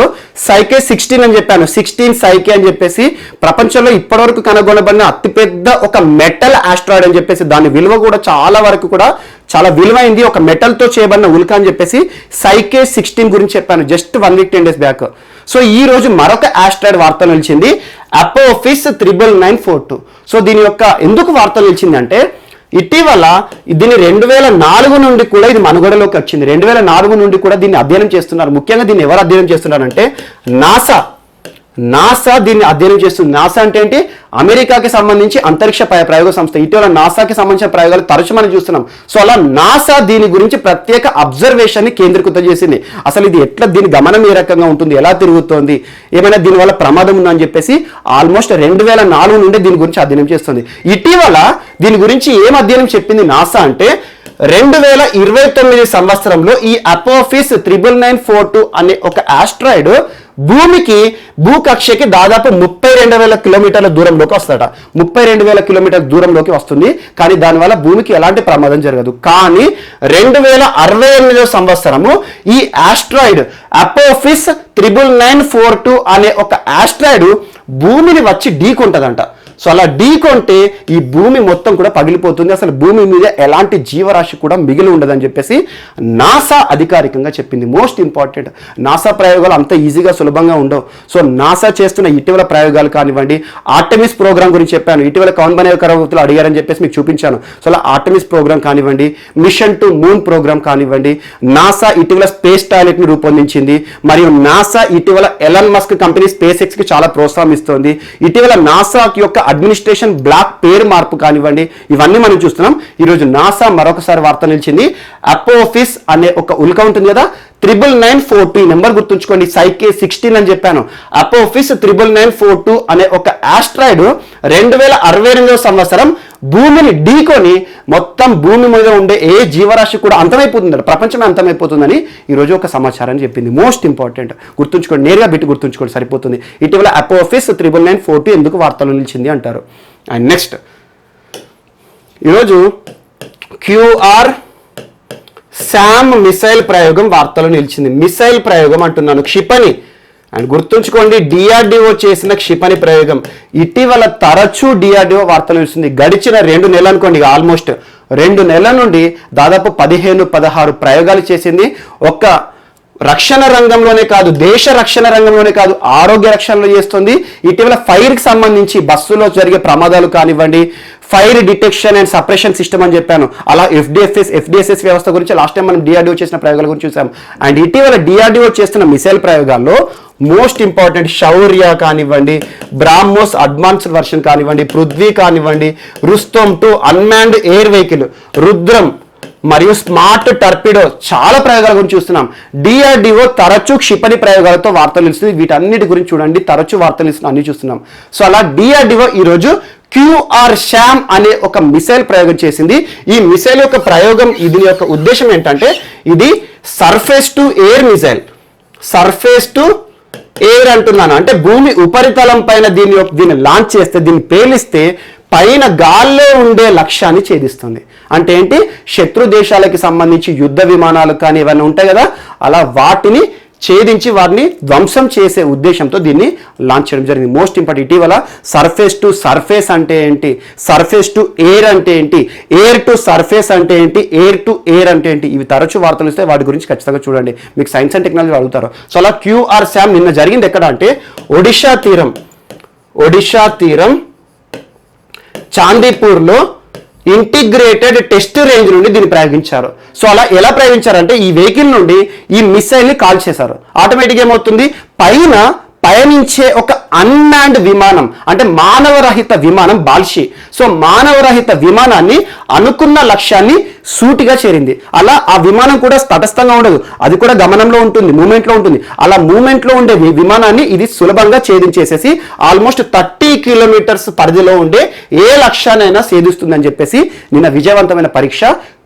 సైకే 16 అని చెప్పాను. 16 సైకే అని చెప్పేసి ప్రపంచంలో ఇప్పటివరకు కనుగొనబడిన అతిపెద్ద ఒక మెటల్ ఆస్ట్రాయిడ్ అని చెప్పేసి, దాని విలువ కూడా చాలా వరకు కూడా చాలా విలువైంది, ఒక మెటల్తో చేయబడిన ఉల్క అని చెప్పేసి సైకే 16 గురించి చెప్పాను just 1 week 10 days back. So ఈ రోజు మరొక ఆస్ట్రాయిడ్ వార్తలు నిలిచింది, అపోఫిస్ 99942. సో దీని యొక్క ఎందుకు వార్తలు నిలిచింది అంటే ఇటీవల దీన్ని 2004 నుండి కూడా ఇది మనుగడలోకి వచ్చింది. 2004 నుండి కూడా దీన్ని అధ్యయనం చేస్తున్నారు. ముఖ్యంగా దీన్ని ఎవరు అధ్యయనం చేస్తున్నారంటే నాసా దీన్ని అధ్యయనం చేస్తుంది. నాసా అంటే ఏంటి? అమెరికాకి సంబంధించి అంతరిక్ష ప్రయోగ సంస్థ. ఇటీవల నాసాకి సంబంధించిన ప్రయోగాలు తరచు మనం చూస్తున్నాం. సో అలా నాసా దీని గురించి ప్రత్యేక అబ్జర్వేషన్ ని కేంద్రీకృతం చేసింది. అసలు ఇది ఎట్లా, దీని గమనం ఏ రకంగా ఉంటుంది, ఎలా తిరుగుతోంది, ఏమైనా దీనివల్ల ప్రమాదం ఉందా అని చెప్పేసి ఆల్మోస్ట్ 2004 నుండి దీని గురించి అధ్యయనం చేస్తుంది. ఇటీవల దీని గురించి ఏం అధ్యయనం చెప్పింది నాసా అంటే 2029 సంవత్సరంలో ఈ అపోఫిస్ 99942 అనే ఒక ఆస్ట్రాయిడ్ భూకక్షకి దాదాపు 32,000 కిలోమీటర్ల దూరంలోకి వస్తాడ. 32,000 కిలోమీటర్ల దూరంలోకి వస్తుంది. కానీ దానివల్ల భూమికి ఎలాంటి ప్రమాదం జరగదు. కానీ 2068 సంవత్సరము ఈ ఆస్ట్రాయిడ్ అపోఫిస్ 99942 అనే ఒక ఆస్ట్రాయిడ్ భూమిని వచ్చి ఢీకొంటదంట. సో అలా ఢీకొంటే ఈ భూమి మొత్తం కూడా పగిలిపోతుంది, అసలు భూమి మీద ఎలాంటి జీవరాశి కూడా మిగిలి ఉండదని చెప్పేసి నాసా అధికారికంగా చెప్పింది. మోస్ట్ ఇంపార్టెంట్, నాసా ప్రయోగాలు అంత ఈజీగా సులభంగా ఉండవు. సో నాసా చేస్తున్న ఇటీవల ప్రయోగాలు కానివ్వండి, ఆర్టెమిస్ ప్రోగ్రామ్ గురించి చెప్పాను. ఇటీవల కౌన్ బనే కరవతులు అడిగారని చెప్పేసి మీకు చూపించాను. సో అలా ఆర్టెమిస్ ప్రోగ్రామ్ కానివ్వండి, మిషన్ టు మూన్ ప్రోగ్రామ్ కానివ్వండి, నాసా ఇటీవల స్పేస్ టాయిలెట్ ని రూపొందించింది. మరియు నాసా ఇటీవల Elon Musk company space X కి చాలా ప్రోత్సాహం ఇస్తోంది. ఇటీవల నాసా యొక్క అడ్మినిస్ట్రేషన్ బ్లాక్ పేరు మార్పు కానివ్వండి, ఇవన్నీ మనం చూస్తున్నాం. ఈరోజు నాసా మరొకసారి వార్త నిలిచింది. అపోఫిస్ అనే ఒక ఉల్క ఉంటుంది కదా, 99942 నెంబర్ గుర్తుంచుకోండి. సైకే 16 అని చెప్పాను. అపోఫిస్ 99942 అనే ఒక ఆస్ట్రాయిడ్ 2068 సంవత్సరం భూమిని ఢీకొని మొత్తం భూమి మీద ఉండే ఏ జీవరాశి కూడా అంతమైపోతుందట, ప్రపంచమే అంతమైపోతుందని ఈరోజు ఒక సమాచారాన్ని చెప్పింది. మోస్ట్ ఇంపార్టెంట్ గుర్తుంచుకోండి, నేరుగా బిట్టి గుర్తుంచుకోండి సరిపోతుంది. ఇటీవల అపోఫిస్ 99942 ఎందుకు వార్తలు నిలిచింది అంటారు. అండ్ నెక్స్ట్ ఈరోజు క్యూఆర్ శామ్ మిసైల్ ప్రయోగం వార్తలు నిలిచింది. మిసైల్ ప్రయోగం అంటున్నాను, క్షిపణి. అండ్ గుర్తుంచుకోండి, డిఆర్డిఓ చేసిన క్షిపణి ప్రయోగం ఇటీవల తరచూ డిఆర్డిఓ వార్తలు నిలిచింది. గడిచిన 2 నెలలు అనుకోండి, ఆల్మోస్ట్ 2 నెలల నుండి దాదాపు 15-16 ప్రయోగాలు చేసింది. ఒక్క రక్షణ రంగంలోనే కాదు, దేశ రక్షణ రంగంలోనే కాదు, ఆరోగ్య రక్షణలో చేస్తుంది. ఇటీవల ఫైర్కి సంబంధించి బస్సులో జరిగే ప్రమాదాలు కానివ్వండి, fire detection and suppression system అని చెప్పాను, అలా ఎఫ్డిఎస్ఎస్ వ్యవస్థ గురించి లాస్ట్ టైం మనం డిఆర్డిఓ చేసిన ప్రయోగాల గురించి చూసాం. అండ్ ఇటీవల డిఆర్డిఓ చేస్తున్న మిసైల్ ప్రయోగాల్లో మోస్ట్ ఇంపార్టెంట్ శౌర్య కానివ్వండి, బ్రాహ్మోస్ అడ్వాన్స్డ్ వర్షన్ కానివ్వండి, పృథ్వీ కానివ్వండి, రుస్తోమ్ 2 అన్మాన్డ్ ఎయిర్ వెహికల్, రుద్రం మరియు స్మార్ట్ టర్పిడో, చాలా ప్రయోగాల గురించి చూస్తున్నాం. డిఆర్డిఓ తరచూ క్షిపణి ప్రయోగాలతో వార్తలు నిలుస్తుంది. వీటన్నిటి గురించి చూడండి, తరచూ వార్తలు నిలుస్తుంది, అన్ని చూస్తున్నాం. సో అలా డిఆర్డిఓ ఈరోజు క్యూఆర్ శామ్ అనే ఒక మిసైల్ ప్రయోగం చేసింది. ఈ మిసైల్ యొక్క ప్రయోగం, దీని యొక్క ఉద్దేశం ఏంటంటే ఇది surface to air missile. Surface to air అంటున్నాను అంటే భూమి ఉపరితలం పైన దీన్ని లాంచ్ చేస్తే, దీన్ని పేలిస్తే పైన గాల్లో ఉండే లక్ష్యాన్ని ఛేదిస్తుంది. అంటే ఏంటి, శత్రు దేశాలకి సంబంధించి యుద్ధ విమానాలు కానీ ఇవన్నీ ఉంటాయి కదా, అలా వాటిని ఛేదించి వారిని ధ్వంసం చేసే ఉద్దేశంతో దీన్ని లాంచ్ చేయడం జరిగింది. మోస్ట్ ఇంపార్టెంట్, ఇటీవల సర్ఫేస్ టు సర్ఫేస్ అంటే ఏంటి, సర్ఫేస్ టు ఎయిర్ అంటే ఏంటి, ఎయిర్ టు సర్ఫేస్ అంటే ఏంటి, ఎయిర్ టు ఎయిర్ అంటే ఏంటి, ఇవి తరచూ వార్తలు ఇస్తే వాటి గురించి ఖచ్చితంగా చూడండి. మీకు సైన్స్ అండ్ టెక్నాలజీ అడుగుతారు. సో అలా క్యూఆర్ శామ్ నిన్న జరిగింది ఎక్కడ అంటే ఒడిషా తీరం చాందీపూర్లో ఇంటిగ్రేటెడ్ టెస్ట్ రేంజ్ నుండి దీన్ని ప్రయోగించారు. సో అలా ఎలా ప్రయోగించారంటే ఈ వెహికల్ నుండి ఈ మిసైల్ని కాల్ చేశారు. ఆటోమేటిక్గా ఏమవుతుంది, పైన పయనించే ఒక అన్మాన్డ్ విమానం అంటే మానవరహిత విమానం బాల్షి. సో మానవరహిత విమానాన్ని అనుకున్న లక్ష్యాన్ని సూటిగా చేరింది. అలా ఆ విమానం కూడా తటస్థంగా ఉండదు, అది కూడా గమనంలో ఉంటుంది, మూమెంట్లో ఉంటుంది. అలా మూమెంట్లో ఉండే విమానాన్ని ఇది సులభంగా ఛేదించేసేసి ఆల్మోస్ట్ 30 కిలోమీటర్స్ పరిధిలో ఉండే ఏ లక్ష్యాన్నైనా ఛేదిస్తుందని చెప్పేసి నిన్న విజయవంతమైన పరీక్ష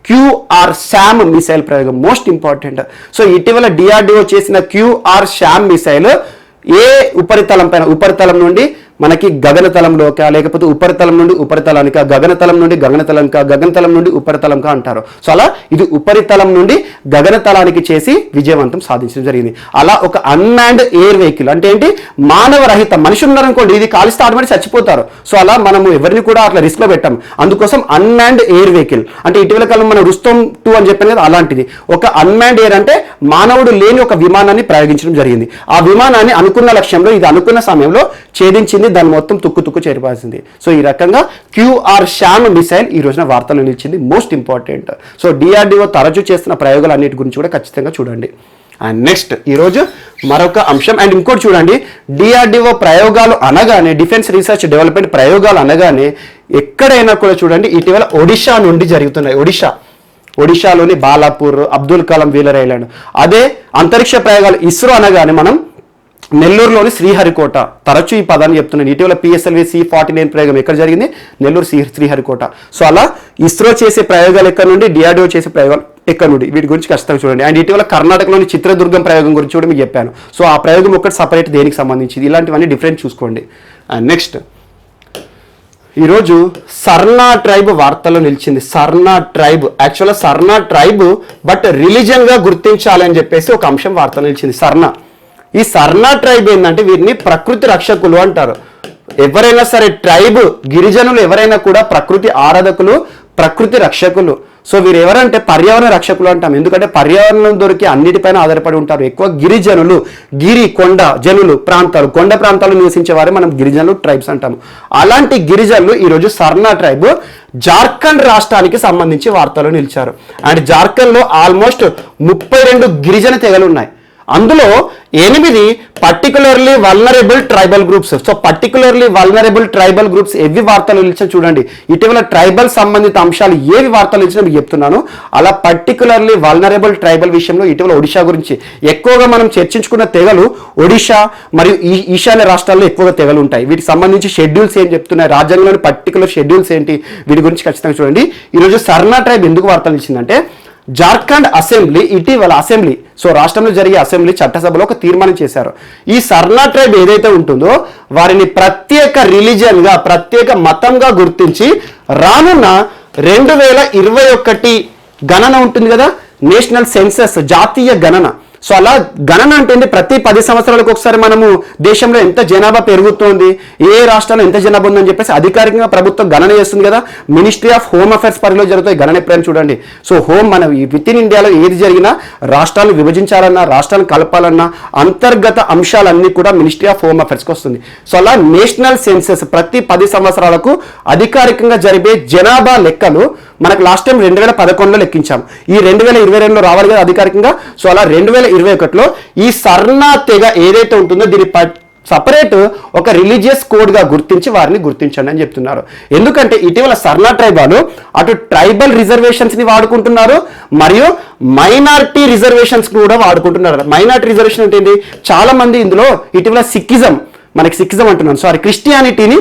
క్యూఆర్ శామ్ మిసైల్ ప్రయోగం. Most important. సో ఇటీవల డిఆర్డిఓ చేసిన క్యూఆర్ శామ్ మిసైల్ ఏ ఉపరితలం నుండి మనకి గగనతలంలోక, లేకపోతే ఉపరితలం నుండి ఉపరితలానిక, గగనతలం నుండి గగనతలంక, గగనతలం నుండి ఉపరితలంక అంటారు. సో అలా ఇది ఉపరితలం నుండి గగనతలానికి చేసి విజయవంతం సాధించడం జరిగింది. అలా ఒక అన్మాన్డ్ ఎయిర్ వెహికల్ అంటే ఏంటి, మానవ రహిత, మనిషి ఉన్నారనుకోండి ఇది కాలిస్తే ఆటోమేటిక్ చచ్చిపోతారు. సో అలా మనము ఎవరిని కూడా అట్లా రిస్క్ లో పెట్టాం. అందుకోసం అన్మాన్డ్ ఎయిర్ వెహికల్ అంటే ఇటీవల కాలం మనం రుస్తోమ్ 2 అని చెప్పాను కదా, అలాంటిది ఒక అన్మాన్డ్ ఎయిర్ అంటే మానవుడు లేని ఒక విమానాన్ని ప్రయోగించడం జరిగింది. ఆ విమానాన్ని అనుకున్న లక్ష్యంలో, ఇది అనుకున్న సమయంలో ఛేదించింది, దాన్ని మొత్తం తుక్కు చేరిపాల్సింది. సో ఈ రకంగా క్యూఆర్ శామ్ మిసైల్ ఈ రోజున వార్తలు నిలిచింది. Most important. సో డిఆర్డిఓ తరచూ చేస్తున్న ప్రయోగాలు అన్నిటి గురించి కూడా ఖచ్చితంగా చూడండి. అండ్ నెక్స్ట్ ఈరోజు మరొక అంశం. అండ్ ఇంకోటి చూడండి, డిఆర్డిఓ ప్రయోగాలు అనగానే, డిఫెన్స్ రీసెర్చ్ డెవలప్మెంట్ ప్రయోగాలు అనగానే ఎక్కడైనా కూడా చూడండి ఇటీవల ఒడిషా నుండి జరుగుతున్నాయి. ఒడిషాలోని బాలాపూర్, అబ్దుల్ కలాం వీలర్ ఐలాండ్. అదే అంతరిక్ష ప్రయోగాలు ఇస్రో అనగానే మనం నెల్లూరులోని శ్రీహరికోట, తరచూ ఈ పదాన్ని చెప్తున్నాను. ఇటీవల పిఎస్ఎల్వి C-49 ప్రయోగం ఎక్కడ జరిగింది, నెల్లూరు శ్రీహరికోట. సో అలా ఇస్రో చేసే ప్రయోగాలు ఎక్కడ నుండి, డిఆర్డిఓ చేసే ప్రయోగాలు ఎక్కడ నుండి, వీటి గురించి ఖచ్చితంగా చూడండి. అండ్ ఇటీవల కర్ణాటకలోని చిత్రదుర్గం ప్రయోగం గురించి కూడా మీకు చెప్పాను. సో ఆ ప్రయోగం ఒకటి సపరేట్ దేనికి సంబంధించింది, ఇలాంటివన్నీ డిఫరెంట్ చూసుకోండి. అండ్ నెక్స్ట్ ఈరోజు సర్నా ట్రైబ్ వార్తల్లో నిలిచింది. సర్నా ట్రైబ్, యాక్చువల్గా సర్నా ట్రైబ్ బట్ రిలీజియన్గా గుర్తించాలని చెప్పేసి ఒక అంశం వార్తలో నిలిచింది. ఈ సర్నా ట్రైబ్ ఏంటంటే వీరిని ప్రకృతి రక్షకులు అంటారు. ఎవరైనా సరే ట్రైబ్, గిరిజనులు ఎవరైనా కూడా ప్రకృతి ఆరాధకులు, ప్రకృతి రక్షకులు. సో వీరు ఎవరంటే పర్యావరణ రక్షకులు అంటాం. ఎందుకంటే పర్యావరణం దొరికి అన్నిటిపైన ఆధారపడి ఉంటారు. ఎక్కువ గిరిజనులు, కొండ జనులు ప్రాంతాలు, కొండ ప్రాంతాలు నివసించే వారే మనం గిరిజనులు, ట్రైబ్స్ అంటాము. అలాంటి గిరిజనులు ఈరోజు సర్నా ట్రైబ్ జార్ఖండ్ రాష్ట్రానికి సంబంధించి వార్తలు నిలిచారు. అండ్ జార్ఖండ్లో ఆల్మోస్ట్ 32 గిరిజన తెగలు ఉన్నాయి. అందులో 8 particularly vulnerable tribal groups. So particularly vulnerable tribal groups ఏవి వార్తలు నిలిచిన చూడండి. ఇటీవల ట్రైబల్ సంబంధిత అంశాలు ఏవి వార్తలు నిలిచిన మీకు చెప్తున్నాను. అలా పర్టికులర్లీ వల్నరబుల్ ట్రైబల్ విషయంలో ఇటీవల ఒడిషా గురించి ఎక్కువగా మనం చర్చించుకున్న తెగలు ఒడిషా మరియు ఈశాన్య రాష్ట్రాల్లో ఎక్కువగా తెగలు ఉంటాయి. వీటికి సంబంధించి షెడ్యూల్స్ ఏం చెప్తున్నాయి, రాజ్యాంగంలోని పర్టికులర్ షెడ్యూల్స్ ఏంటి, వీటి గురించి ఖచ్చితంగా చూడండి. ఈరోజు సర్నా ట్రైబ్ ఎందుకు వార్తలు ఇచ్చిందంటే జార్ఖండ్ అసెంబ్లీ ఇటీవల సో రాష్ట్రంలో జరిగే అసెంబ్లీ చట్టసభలో ఒక తీర్మానం చేశారు. ఈ సర్నా ట్రైబ్ ఏదైతే ఉంటుందో వారిని ప్రత్యేక రిలీజియన్ గా, ప్రత్యేక మతంగా గుర్తించి రానున్న 2021 గణన ఉంటుంది కదా, నేషనల్ సెన్సస్, జాతీయ గణన. సో అలా గణన అంటే ప్రతి 10 సంవత్సరాలకు ఒకసారి మనము దేశంలో ఎంత జనాభా పెరుగుతోంది, ఏ రాష్ట్రంలో ఎంత జనాభా ఉందని చెప్పేసి అధికారికంగా ప్రభుత్వం గణన చేస్తుంది కదా. మినిస్ట్రీ ఆఫ్ హోమ్ అఫైర్స్ పరిధిలో జరుగుతాయి గణన ఎప్పుడైనా చూడండి. సో మన విత్ ఇన్ ఇండియాలో ఏది జరిగినా రాష్ట్రాలను విభజించాలన్నా, రాష్ట్రాలను కలపాలన్నా అంతర్గత అంశాలన్నీ కూడా మినిస్ట్రీ ఆఫ్ హోమ్ అఫైర్స్కి వస్తుంది. సో అలా నేషనల్ సెన్సస్ ప్రతి 10 సంవత్సరాలకు అధికారికంగా జరిగే జనాభా లెక్కలు మనకు లాస్ట్ టైం 2011లో లెక్కించాం. ఈ 2022లో రావాలి కదా అధికారికంగా. సో అలా 2021లో ఈ సర్నా తెగ ఏదైతే ఉంటుందో దీని సపరేట్ ఒక రిలీజియస్ కోడ్ గా గుర్తించి వారిని గుర్తించండి అని చెప్తున్నారు. ఎందుకంటే ఇటీవల సర్నా ట్రైబాలు అటు ట్రైబల్ రిజర్వేషన్స్ ని వాడుకుంటున్నారు మరియు మైనారిటీ రిజర్వేషన్స్ కూడా వాడుకుంటున్నారు. మైనారిటీ రిజర్వేషన్ అంటే ఏంటి, చాలా మంది ఇందులో ఇటీవల సిక్కిజం అంటున్నాను, క్రిస్టియానిటీని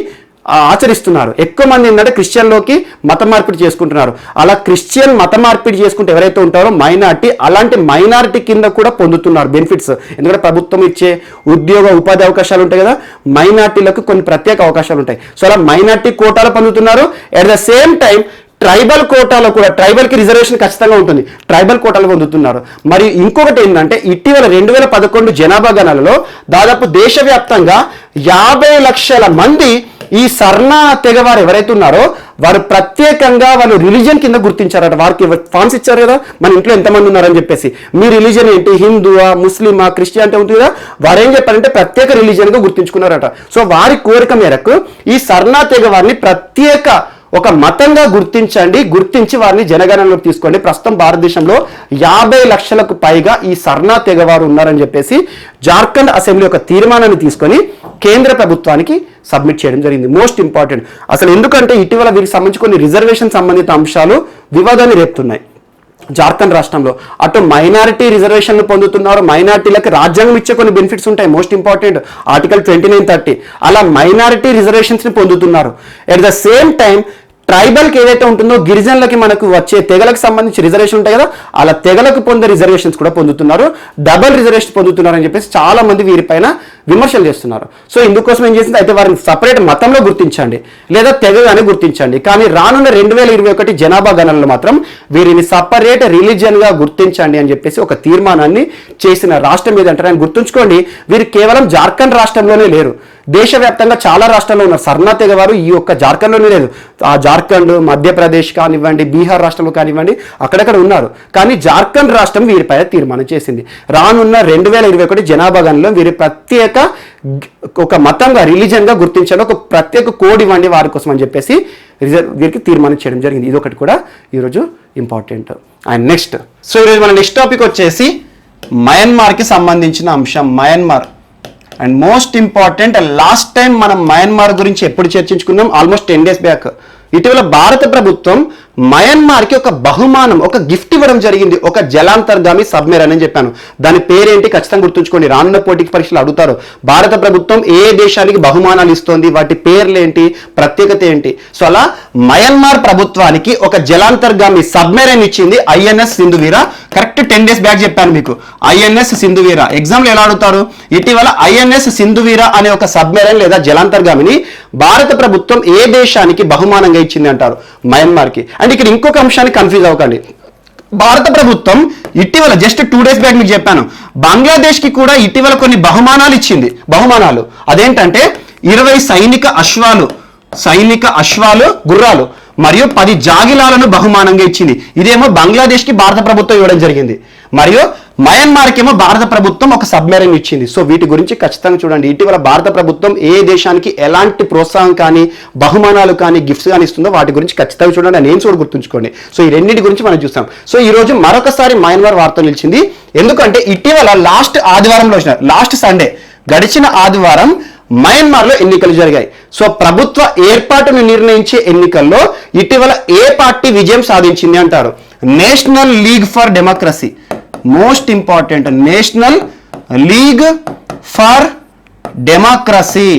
ఆచరిస్తున్నారు. ఎక్కువ మంది ఏంటంటే క్రిస్టియన్లోకి మత మార్పిడి చేసుకుంటున్నారు. అలా క్రిస్టియన్ మత మార్పిడి చేసుకుంటే ఎవరైతే ఉంటారో మైనారిటీ, అలాంటి మైనారిటీ కింద కూడా పొందుతున్నారు బెనిఫిట్స్. ఎందుకంటే ప్రభుత్వం ఇచ్చే ఉపాధి అవకాశాలు ఉంటాయి కదా, మైనారిటీలకు కొన్ని ప్రత్యేక అవకాశాలు ఉంటాయి. సో అలా మైనారిటీ కోటాలు పొందుతున్నారు. At the same time tribal కోటాలో కూడా ట్రైబల్కి రిజర్వేషన్ ఖచ్చితంగా ఉంటుంది, ట్రైబల్ కోటాలు పొందుతున్నారు. మరియు ఇంకొకటి ఏంటంటే ఇటీవల 2011 జనాభా గణనలో దాదాపు దేశవ్యాప్తంగా 50 లక్షల మంది ఈ సర్నా తెగవారు ఎవరైతే ఉన్నారో వారు ప్రత్యేకంగా వాళ్ళు రిలీజియన్ కింద గుర్తించారట. వారికి ఫామ్స్ ఇచ్చారు కదా, మన ఇంట్లో ఎంతమంది ఉన్నారని చెప్పేసి, మీ రిలీజియన్ ఏంటి, హిందువా, ముస్లిమా, క్రిస్టియానిటీ ఉంటుంది కదా, వారు ఏం చెప్పారంటే ప్రత్యేక రిలీజియన్ గా గుర్తించుకున్నారట. సో వారి కోరిక మేరకు ఈ సర్నా తెగ వారిని ప్రత్యేక ఒక మతంగా గుర్తించి వారిని జనగణనలోకి తీసుకోండి. ప్రస్తుతం భారతదేశంలో 50 లక్షలకు పైగా ఈ సర్నా తెగవారు ఉన్నారని చెప్పేసి జార్ఖండ్ అసెంబ్లీ ఒక తీర్మానాన్ని తీసుకొని కేంద్ర ప్రభుత్వానికి సబ్మిట్ చేయడం జరిగింది. మోస్ట్ ఇంపార్టెంట్ అసలు ఎందుకంటే ఇటీవల వీరికి సంబంధించి కొన్ని రిజర్వేషన్ సంబంధిత అంశాలు వివాదాన్ని రేపుతున్నాయి. జార్ఖండ్ రాష్ట్రంలో అటు మైనారిటీ రిజర్వేషన్లు పొందుతున్నారు, మైనారిటీలకు రాజ్యాంగం ఇచ్చే కొన్ని బెనిఫిట్స్ ఉంటాయి. మోస్ట్ ఇంపార్టెంట్ ఆర్టికల్ 29, 30 అలా మైనారిటీ రిజర్వేషన్స్ ని పొందుతున్నారు. ఎట్ ద సేమ్ టైం ట్రైబల్కి ఏదైతే ఉంటుందో గిరిజనులకి మనకు వచ్చే తెగలకు సంబంధించి రిజర్వేషన్ ఉంటాయి కదా, అలా తెగలకు పొందే రిజర్వేషన్స్ కూడా పొందుతున్నారు, డబల్ రిజర్వేషన్ పొందుతున్నారు అని చెప్పేసి చాలా మంది వీరిపైన విమర్శలు చేస్తున్నారు. సో ఇందుకోసం ఏం చేసింది అయితే వారిని సపరేట్ మతంలో గుర్తించండి లేదా తెగగానే గుర్తించండి, కానీ రానున్న 2021 జనాభా గణనలో మాత్రం వీరిని సపరేట్ రిలీజియన్ గా గుర్తించండి అని చెప్పేసి ఒక తీర్మానాన్ని చేసిన రాష్ట్రం ఏదంటారు అని గుర్తుంచుకోండి. వీరు కేవలం జార్ఖండ్ రాష్ట్రంలోనే లేరు, దేశవ్యాప్తంగా చాలా రాష్ట్రాల్లో ఉన్నారు. సర్నా తెగవారు ఈ ఒక్క జార్ఖండ్లోనే లేదు, ఆ జార్ఖండ్, మధ్యప్రదేశ్ కానివ్వండి, బీహార్ రాష్ట్రంలో కానివ్వండి, అక్కడక్కడ ఉన్నారు. కానీ జార్ఖండ్ రాష్ట్రం వీరిపైన తీర్మానం చేసింది. రానున్న 2021 జనాభా గణనలో వీరి ప్రత్యేక ఒక మతంగా, రిలీజియన్ గా గుర్తించాలి, ఒక ప్రత్యేక కోడ్ ఇవ్వండి వారి కోసం అని చెప్పేసి వీరికి తీర్మానం చేయడం జరిగింది. ఇది ఒకటి కూడా ఈరోజు ఇంపార్టెంట్. అండ్ నెక్స్ట్, సో ఈరోజు మన నెక్స్ట్ టాపిక్ వచ్చేసి మయన్మార్కి సంబంధించిన అంశం. Myanmar and most important, last time మనం మయన్మార్ గురించి ఎప్పుడు చర్చించుకున్నాం, ఆల్మోస్ట్ 10 days బ్యాక్. ఇటీవల భారత ప్రభుత్వం మయన్మార్కి ఒక బహుమానం, ఒక గిఫ్ట్ ఇవ్వడం జరిగింది, ఒక జలాంతర్గామి సబ్మెరైన్ అని చెప్పాను. దాని పేరేంటి ఖచ్చితంగా గుర్తుంచుకోండి, రానున్న పోటీ పరీక్షలు అడుగుతారు. భారత ప్రభుత్వం ఏ దేశానికి బహుమానాలు ఇస్తోంది, వాటి పేర్లు ఏంటి, ప్రత్యేకత ఏంటి. సో అలా మయన్మార్ ప్రభుత్వానికి ఒక జలాంతర్గామి సబ్మెరైన్ ఇచ్చింది ఐఎన్ఎస్ సింధువీర. కరెక్ట్ 10 days బ్యాక్ చెప్పాను మీకు, ఐఎన్ఎస్ సింధువీర. ఎగ్జామ్లో ఎలా అడుగుతారు, ఇటీవల ఐఎన్ఎస్ సింధువీర అనే ఒక సబ్మెరైన్ లేదా జలాంతర్గామిని భారత ప్రభుత్వం ఏ దేశానికి బహుమానంగా ఇచ్చింది అంటారు, మయన్మార్కి. అండ్ ఇక్కడ ఇంకొక అంశాన్ని కన్ఫ్యూజ్ అవ్వకండి, భారత ప్రభుత్వం ఇటీవల జస్ట్ 2 days బ్యాక్ మీకు చెప్పాను, బంగ్లాదేశ్ కి కూడా ఇటీవల కొన్ని బహుమానాలు ఇచ్చింది. బహుమానాలు అదేంటంటే 20 సైనిక అశ్వాలు, గుర్రాలు మరియు 10 జాగిలాలను బహుమానంగా ఇచ్చింది. ఇదేమో బంగ్లాదేశ్ కి భారత ప్రభుత్వం ఇవ్వడం జరిగింది. మరియు మయన్మార్కి ఏమో భారత ప్రభుత్వం ఒక సబ్మెరైన్ ఇచ్చింది. సో వీటి గురించి ఖచ్చితంగా చూడండి. ఇటీవల భారత ప్రభుత్వం ఏ దేశానికి ఎలాంటి ప్రోత్సాహం కానీ బహుమానాలు కానీ గిఫ్ట్స్ కానీ ఇస్తుందో వాటి గురించి ఖచ్చితంగా చూడండి. నేమ్స్ కూడా గుర్తుంచుకోండి. సో ఈ రెండింటి గురించి మనం చూస్తాం. సో ఈ రోజు మరొకసారి మయన్మార్ వార్త నిలిచింది. ఎందుకంటే ఇటీవల లాస్ట్ సండే గడిచిన ఆదివారం మయన్మార్లో ఎన్నికలు జరిగాయి. సో ప్రభుత్వ ఏర్పాటును నిర్ణయించే ఎన్నికల్లో ఇటీవల ఏ పార్టీ విజయం సాధించింది అంటారు? National league for democracy. Most important, national league for democracy.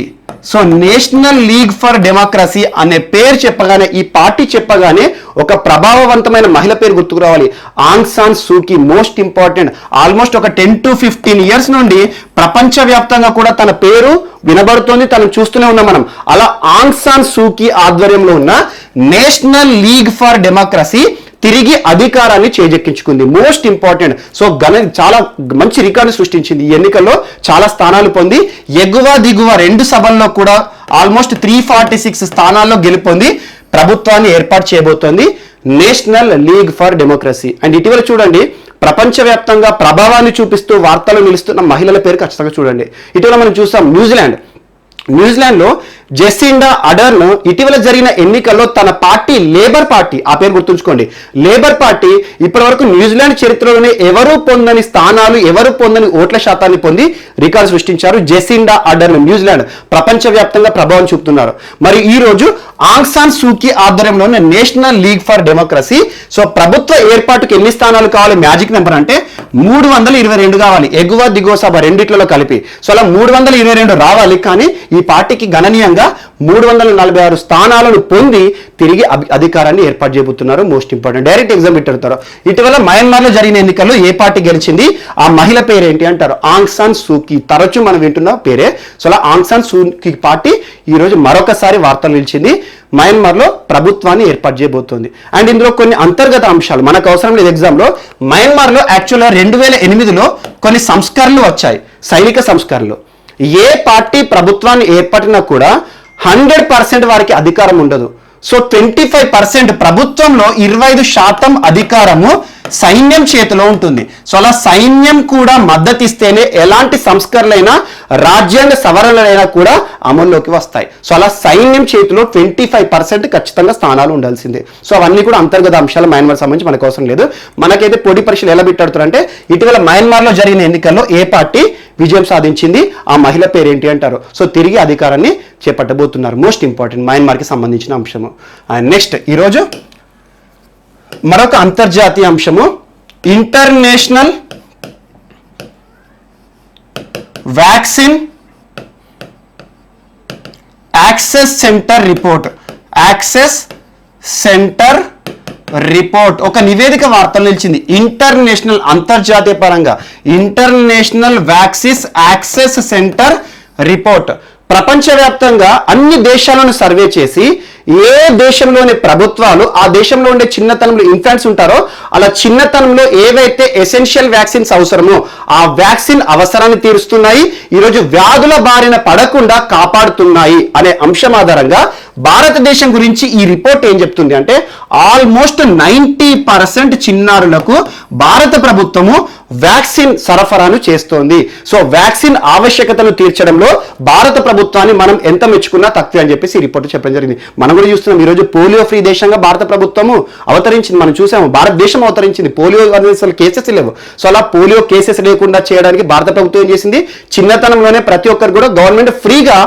So national league for democracy అనే పేరు చెప్పగానే, ఈ పార్టీ చెప్పగానే ఒక ప్రభావవంతమైన మహిళ పేరు గుర్తుకు రావాలి. Aung San Suu Kyi. Most important. Almost ఒక 10 to 15 years నుండి ప్రపంచవ్యాప్తంగా కూడా తన పేరు వినబడుతోంది, తను చూస్తూనే ఉన్నాం మనం. అలా ఆంగ్ సాన్ సూకీ ఆధ్వర్యంలో ఉన్న నేషనల్ లీగ్ ఫర్ డెమోక్రసీ తిరిగి అధికారాన్ని చేజెక్కించుకుంది. Most important. సో చాలా మంచి రికార్డు సృష్టించింది. ఈ ఎన్నికల్లో చాలా స్థానాలు పొంది ఎగువ దిగువ 2 సభల్లో కూడా ఆల్మోస్ట్ 346 స్థానాల్లో గెలుపొంది ప్రభుత్వాన్ని ఏర్పాటు చేయబోతోంది national league for democracy. And ఇటీవల చూడండి, ప్రపంచవ్యాప్తంగా ప్రభావాన్ని చూపిస్తూ వార్తలు నిలుస్తున్న మహిళల పేరు ఖచ్చితంగా చూడండి. ఇటీవల మనం చూసాం న్యూజిలాండ్లో జెసిండా అడర్న్ ఇటీవల జరిగిన ఎన్నికల్లో తన పార్టీ లేబర్ పార్టీ, ఆ పేరు గుర్తుంచుకోండి, లేబర్ పార్టీ ఇప్పటి వరకు న్యూజిలాండ్ చరిత్రలోనే ఎవరూ పొందని స్థానాలు, ఎవరు పొందని ఓట్ల శాతాన్ని పొంది రికార్డు సృష్టించారు. జెసిండా అడర్న్ న్యూజిలాండ్ ప్రపంచవ్యాప్తంగా ప్రభావం చూపుతున్నారు. మరి ఈ రోజు ఆంగ్ సాన్ సూకీ ఆధ్వర్యంలో ఉన్న national league for democracy. So ప్రభుత్వ ఏర్పాటుకు ఎన్ని స్థానాలు కావాలి? మ్యాజిక్ నెంబర్ అంటే 322 కావాలి, ఎగువ దిగువ సభ రెండిట్లలో కలిపి. సో అలా 322 రావాలి. కానీ ఈ పార్టీకి గణనీయంగా 346 స్థానాలను పొంది తిరిగి అధికారాన్ని ఏర్పాటు చేయబోతున్నారు. Most important. డైరెక్ట్ ఎగ్జామ్ పెట్టారు. ఇటీవల మయన్మార్లో జరిగిన ఎన్నికల్లో ఏ పార్టీ గెలిచింది? ఆ మహిళ పేరు ఏంటి అంటారు? ఆంగ్ సాన్ సూకీ. తరచూ మనం వింటున్న పేరే. సో అలా ఆంగ్ సాన్ సూకీ పార్టీ ఈ రోజు మరొకసారి వార్తలు నిలిచింది. మయన్మార్లో ప్రభుత్వాన్ని ఏర్పాటు చేయబోతోంది. అండ్ ఇందులో కొన్ని అంతర్గత అంశాలు మనకు అవసరం లేదు ఎగ్జామ్లో. మయన్మార్లో యాక్చువల్గా 2008లో కొన్ని సంస్కరణలు వచ్చాయి, సైనిక సంస్కరణలు. ఏ పార్టీ ప్రభుత్వాన్ని ఏర్పడినా కూడా 100% వారికి అధికారం ఉండదు. సో 25% ప్రభుత్వంలో 25% అధికారము సైన్యం చేతిలో ఉంటుంది. సో అలా సైన్యం కూడా మద్దతిస్తేనే ఎలాంటి సంస్కరణలైనా, రాజ్యాంగ సవరణలైనా కూడా అమల్లోకి వస్తాయి. సో అలా సైన్యం చేతిలో 25% ఖచ్చితంగా స్థానాలు ఉండాల్సిందే. సో అవన్నీ కూడా అంతర్గత అంశాలు మయన్మార్ సంబంధించి మనకు అవసరం లేదు. మనకైతే పోటీ పరీక్షలు ఎలా పెట్టాడుతారంటే ఇటీవల మయన్మార్లో జరిగిన ఎన్నికల్లో ఏ పార్టీ విజయం సాధించింది, ఆ మహిళ పేరు ఏంటి అంటారు. సో తిరిగి అధికారాన్ని చేపట్టబోతున్నారు. మోస్ట్ ఇంపార్టెంట్ మయన్మార్కి సంబంధించిన అంశము. నెక్స్ట్ ఈరోజు మరొక అంతర్జాతీయ అంశము, international vaccine access centre report. Access centre report ఒక నివేదిక వార్తలు నిలిచింది. ఇంటర్నేషనల్, అంతర్జాతీయ పరంగా international vaccine access centre report ప్రపంచవ్యాప్తంగా అన్ని దేశాలను సర్వే చేసి ఏ దేశంలోని ప్రభుత్వాలు ఆ దేశంలో ఉండే చిన్నతనంలో ఇన్ఫాంట్స్ ఉంటారో అలా చిన్నతనంలో ఏవైతే ఎసెన్షియల్ వ్యాక్సిన్స్ అవసరమో ఆ వ్యాక్సిన్ అవసరాన్ని తీరుస్తున్నాయి, ఈరోజు వ్యాధుల బారిన పడకుండా కాపాడుతున్నాయి అనే అంశం ఆధారంగా భారతదేశం గురించి ఈ రిపోర్ట్ ఏం చెప్తుంది అంటే ఆల్మోస్ట్ 90% చిన్నారులకు భారత ప్రభుత్వము వ్యాక్సిన్ సరఫరాను చేస్తోంది. సో వ్యాక్సిన్ ఆవశ్యకతను తీర్చడంలో భారత ప్రభుత్వాన్ని మనం ఎంత మెచ్చుకున్నా తక్కువ అని చెప్పేసి ఈ రిపోర్ట్ చెప్పడం జరిగింది. మనం కూడా చూస్తున్నాం ఈరోజు పోలియో ఫ్రీ దేశంగా భారత ప్రభుత్వము అవతరించింది. మనం చూసాము భారతదేశం అవతరించింది. పోలియో అసలు కేసెస్ లేవు. సో అలా పోలియో కేసెస్ లేకుండా చేయడానికి భారత ప్రభుత్వం ఏం చేసింది, చిన్నతనంలోనే ప్రతి ఒక్కరు కూడా గవర్నమెంట్ ఫ్రీగా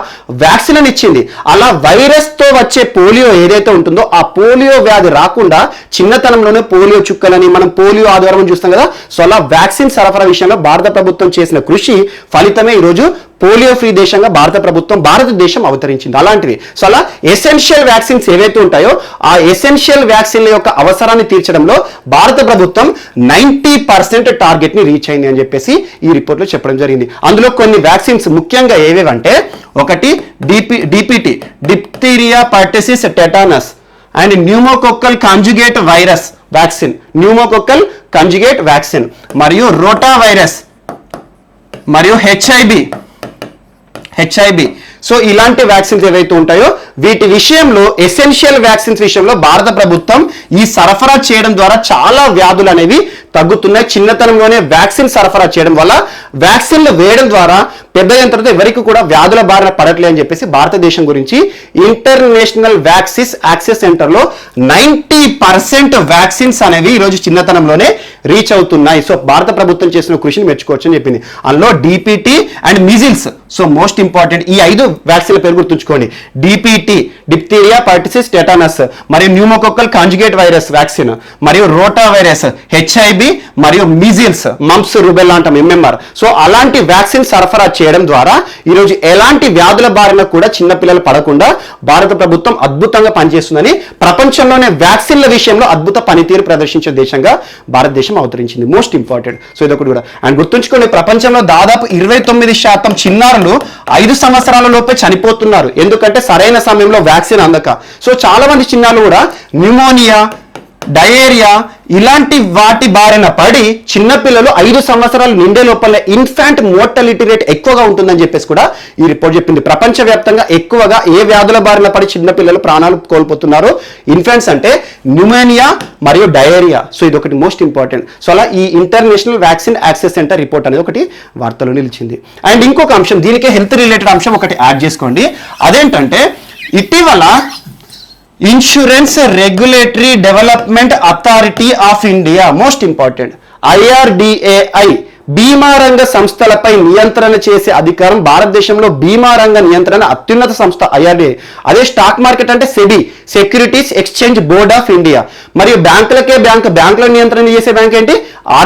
వ్యాక్సిన్ అని ఇచ్చింది. అలా వైరస్ తో వచ్చే పోలియో ఏదైతే ఉంటుందో ఆ పోలియో వ్యాధి రాకుండా చిన్నతనంలోనే పోలియో చుక్కలని మనం పోలియో ఆధారం చూస్తాం కదా. సో అలా వ్యాక్సిన్ సరఫరా విషయంలో భారత ప్రభుత్వం చేసిన కృషి ఫలితమే ఈరోజు పోలియో ఫ్రీ దేశంగా భారతదేశం అవతరించింది. అలాంటివి సో అలా ఎసెన్షియల్ వ్యాక్సిన్స్ ఏవైతే ఉంటాయో ఆ ఎసెన్షియల్ వ్యాక్సిన్ల యొక్క అవసరాన్ని తీర్చడంలో భారత ప్రభుత్వం 90% టార్గెట్ ని రీచ్ అయింది అని చెప్పేసి ఈ రిపోర్ట్ లో చెప్పడం జరిగింది. అందులో కొన్ని వ్యాక్సిన్స్ ముఖ్యంగా ఏవేవంటే ఒకటి DPT, diphtheria pertussis tetanus and pneumococcal conjugate virus vaccine, pneumococcal conjugate vaccine, మరియు రోటా వైరస్, మరియు హెచ్ఐబి. సో ఇలాంటి వ్యాక్సిన్స్ ఏవైతే ఉంటాయో వీటి విషయంలో ఎసెన్షియల్ వ్యాక్సిన్స్ విషయంలో భారత ప్రభుత్వం ఈ సరఫరా చేయడం ద్వారా చాలా వ్యాధులు అనేవి తగ్గుతున్నాయి. చిన్నతనంలోనే వ్యాక్సిన్ సరఫరా చేయడం వల్ల వ్యాక్సిన్లు వేయడం ద్వారా పెద్ద అయిన తర్వాత ఎవరికి కూడా వ్యాధుల బారిన పడట్లే అని చెప్పేసి భారతదేశం గురించి ఇంటర్నేషనల్ వ్యాక్సిన్ యాక్సెస్ సెంటర్లో 90% వ్యాక్సిన్స్ అనేవి ఈరోజు చిన్నతనంలోనే రీచ్ అవుతున్నాయి. సో భారత ప్రభుత్వం చేసిన కృషిని మెచ్చుకోవచ్చు అని చెప్పింది. అందులో DPT and measles, so most important ఈ 5 వ్యాక్సిన్ల పేరు గుర్తుంచుకోండి. డిపిటి డిప్తీరియా, పర్టిసిస్, టెటానస్, మరియు న్యూమోకోకల్ కాంజుగేట్ వైరస్ వ్యాక్సిన్, మరియు రోటా వైరస్, హెచ్ఐబి, మరియు మిజిల్స్, మంప్స్, రుబెల్లా అంటాం ఎంఎంఆర్. సో అలాంటి వ్యాక్సిన్ సరఫరా చేయడం ద్వారా ఈరోజు ఎలాంటి వ్యాధుల బారిన కూడా చిన్నపిల్లలు పడకుండా భారత ప్రభుత్వం అద్భుతంగా పనిచేస్తుందని ప్రపంచంలోనే వ్యాక్సిన్ల విషయంలో అద్భుత పనితీరు ప్రదర్శించే దేశంగా భారతదేశం అవతరించింది. Most important. సో ఇదొకటి కూడా. అండ్ గుర్తుంచుకోండి, ప్రపంచంలో దాదాపు 29% చిన్నారులు 5 సంవత్సరాల లోపే చనిపోతున్నారు. ఎందుకంటే సరైన సమయంలో వ్యాక్సిన్ అందక. సో చాలా మంది చిన్నారులు కూడా న్యూమోనియా, డయేరియా ఇలాంటి వాటి బారిన పడి చిన్నపిల్లలు 5 సంవత్సరాలు నిండే లోపల ఇన్ఫాంట్ మోర్టాలిటీ రేట్ ఎక్కువగా ఉంటుందని చెప్పేసి కూడా ఈ రిపోర్ట్ చెప్పింది. ప్రపంచవ్యాప్తంగా ఎక్కువగా ఏ వ్యాధుల బారిన పడి చిన్నపిల్లలు ప్రాణాలు కోల్పోతున్నారు? ఇన్ఫాంట్స్ అంటే న్యూమోనియా మరియు డయేరియా. సో ఇది ఒకటి మోస్ట్ ఇంపార్టెంట్. సో అలా ఈ international vaccine access centre report అనేది ఒకటి వార్తలో నిలిచింది. అండ్ ఇంకొక అంశం, దీనికే హెల్త్ రిలేటెడ్ అంశం ఒకటి యాడ్ చేసుకోండి. అదేంటంటే ఇటీవల insurance regulatory development authority of India, most important, IRDAI బీమా రంగ సంస్థలపై నియంత్రణ చేసే అధికారం. భారతదేశంలో బీమా రంగ నియంత్రణ అత్యున్నత సంస్థ IRDAI. అదే స్టాక్ మార్కెట్ అంటే SEBI, securities exchange board of India. మరియు బ్యాంకులకే బ్యాంకుల నియంత్రణ చేసే బ్యాంక్ ఏంటి?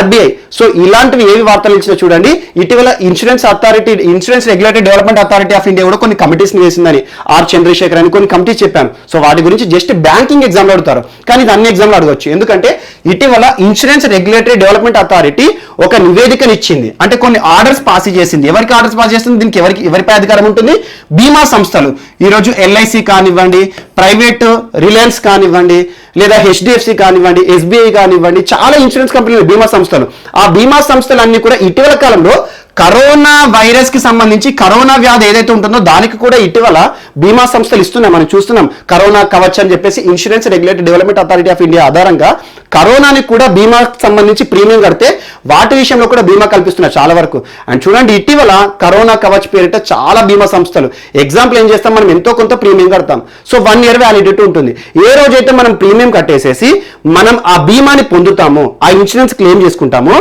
RBI. సో ఇలాంటివి ఏవి వార్తలు ఇచ్చినా చూడండి. ఇటీవల insurance regulatory development authority of India కూడా కొన్ని కమిటీస్ వేసిందని ఆర్ చంద్రశేఖర్ అని కొన్ని కమిటీస్ చెప్పాను. సో వాటి గురించి జస్ట్ బ్యాంకింగ్ ఎగ్జామ్లో అడుగుతారు, కానీ ఇది అన్ని ఎగ్జామ్లో అడగవచ్చు. ఎందుకంటే ఇటీవల ఇన్సూరెన్స్ రెగ్యులేటరీ డెవలప్మెంట్ అథారిటీ ఒక నివేదికను ఇచ్చింది. అంటే కొన్ని ఆర్డర్స్ పాస్ చేసింది. ఎవరికి ఆర్డర్స్ పాస్ చేస్తుంది? దీనికి ఎవరిపై అధికారం ఉంటుంది? బీమా సంస్థలు. ఈరోజు LIC కానివ్వండి, ప్రైవేట్ రిలయన్స్ కానివ్వండి, లేదా HDFC కానివ్వండి, SBI కానివ్వండి, చాలా ఇన్సూరెన్స్ కంపెనీలు, బీమా సంస్థలు. ఆ బీమా సంస్థలు అన్ని కూడా ఇటీవల కాలంలో కరోనా వైరస్ కి సంబంధించి కరోనా వ్యాధి ఏదైతే ఉంటుందో దానికి కూడా ఇటీవల బీమా సంస్థలు ఇస్తున్నాయి. మనం చూస్తున్నాం కరోనా కవచ్ అని చెప్పేసి insurance regulatory development authority of India ఆధారంగా కరోనాని కూడా బీమాకి సంబంధించి ప్రీమియం కడితే వాటి విషయంలో కూడా బీమా కల్పిస్తున్నారు చాలా వరకు. అండ్ చూడండి, ఇటీవల కరోనా కవచ్ పేరిట చాలా బీమా సంస్థలు. ఎగ్జాంపుల్ ఏం చేస్తాం, మనం ఎంతో కొంత ప్రీమియం కడతాం. సో 1 year వ్యాలిడిటీ ఉంటుంది. ఏ రోజైతే మనం ప్రీమియం కట్టేసేసి మనం ఆ బీమాని పొందుతామో, ఆ ఇన్సూరెన్స్ క్లెయిమ్ చేసుకుంటామో,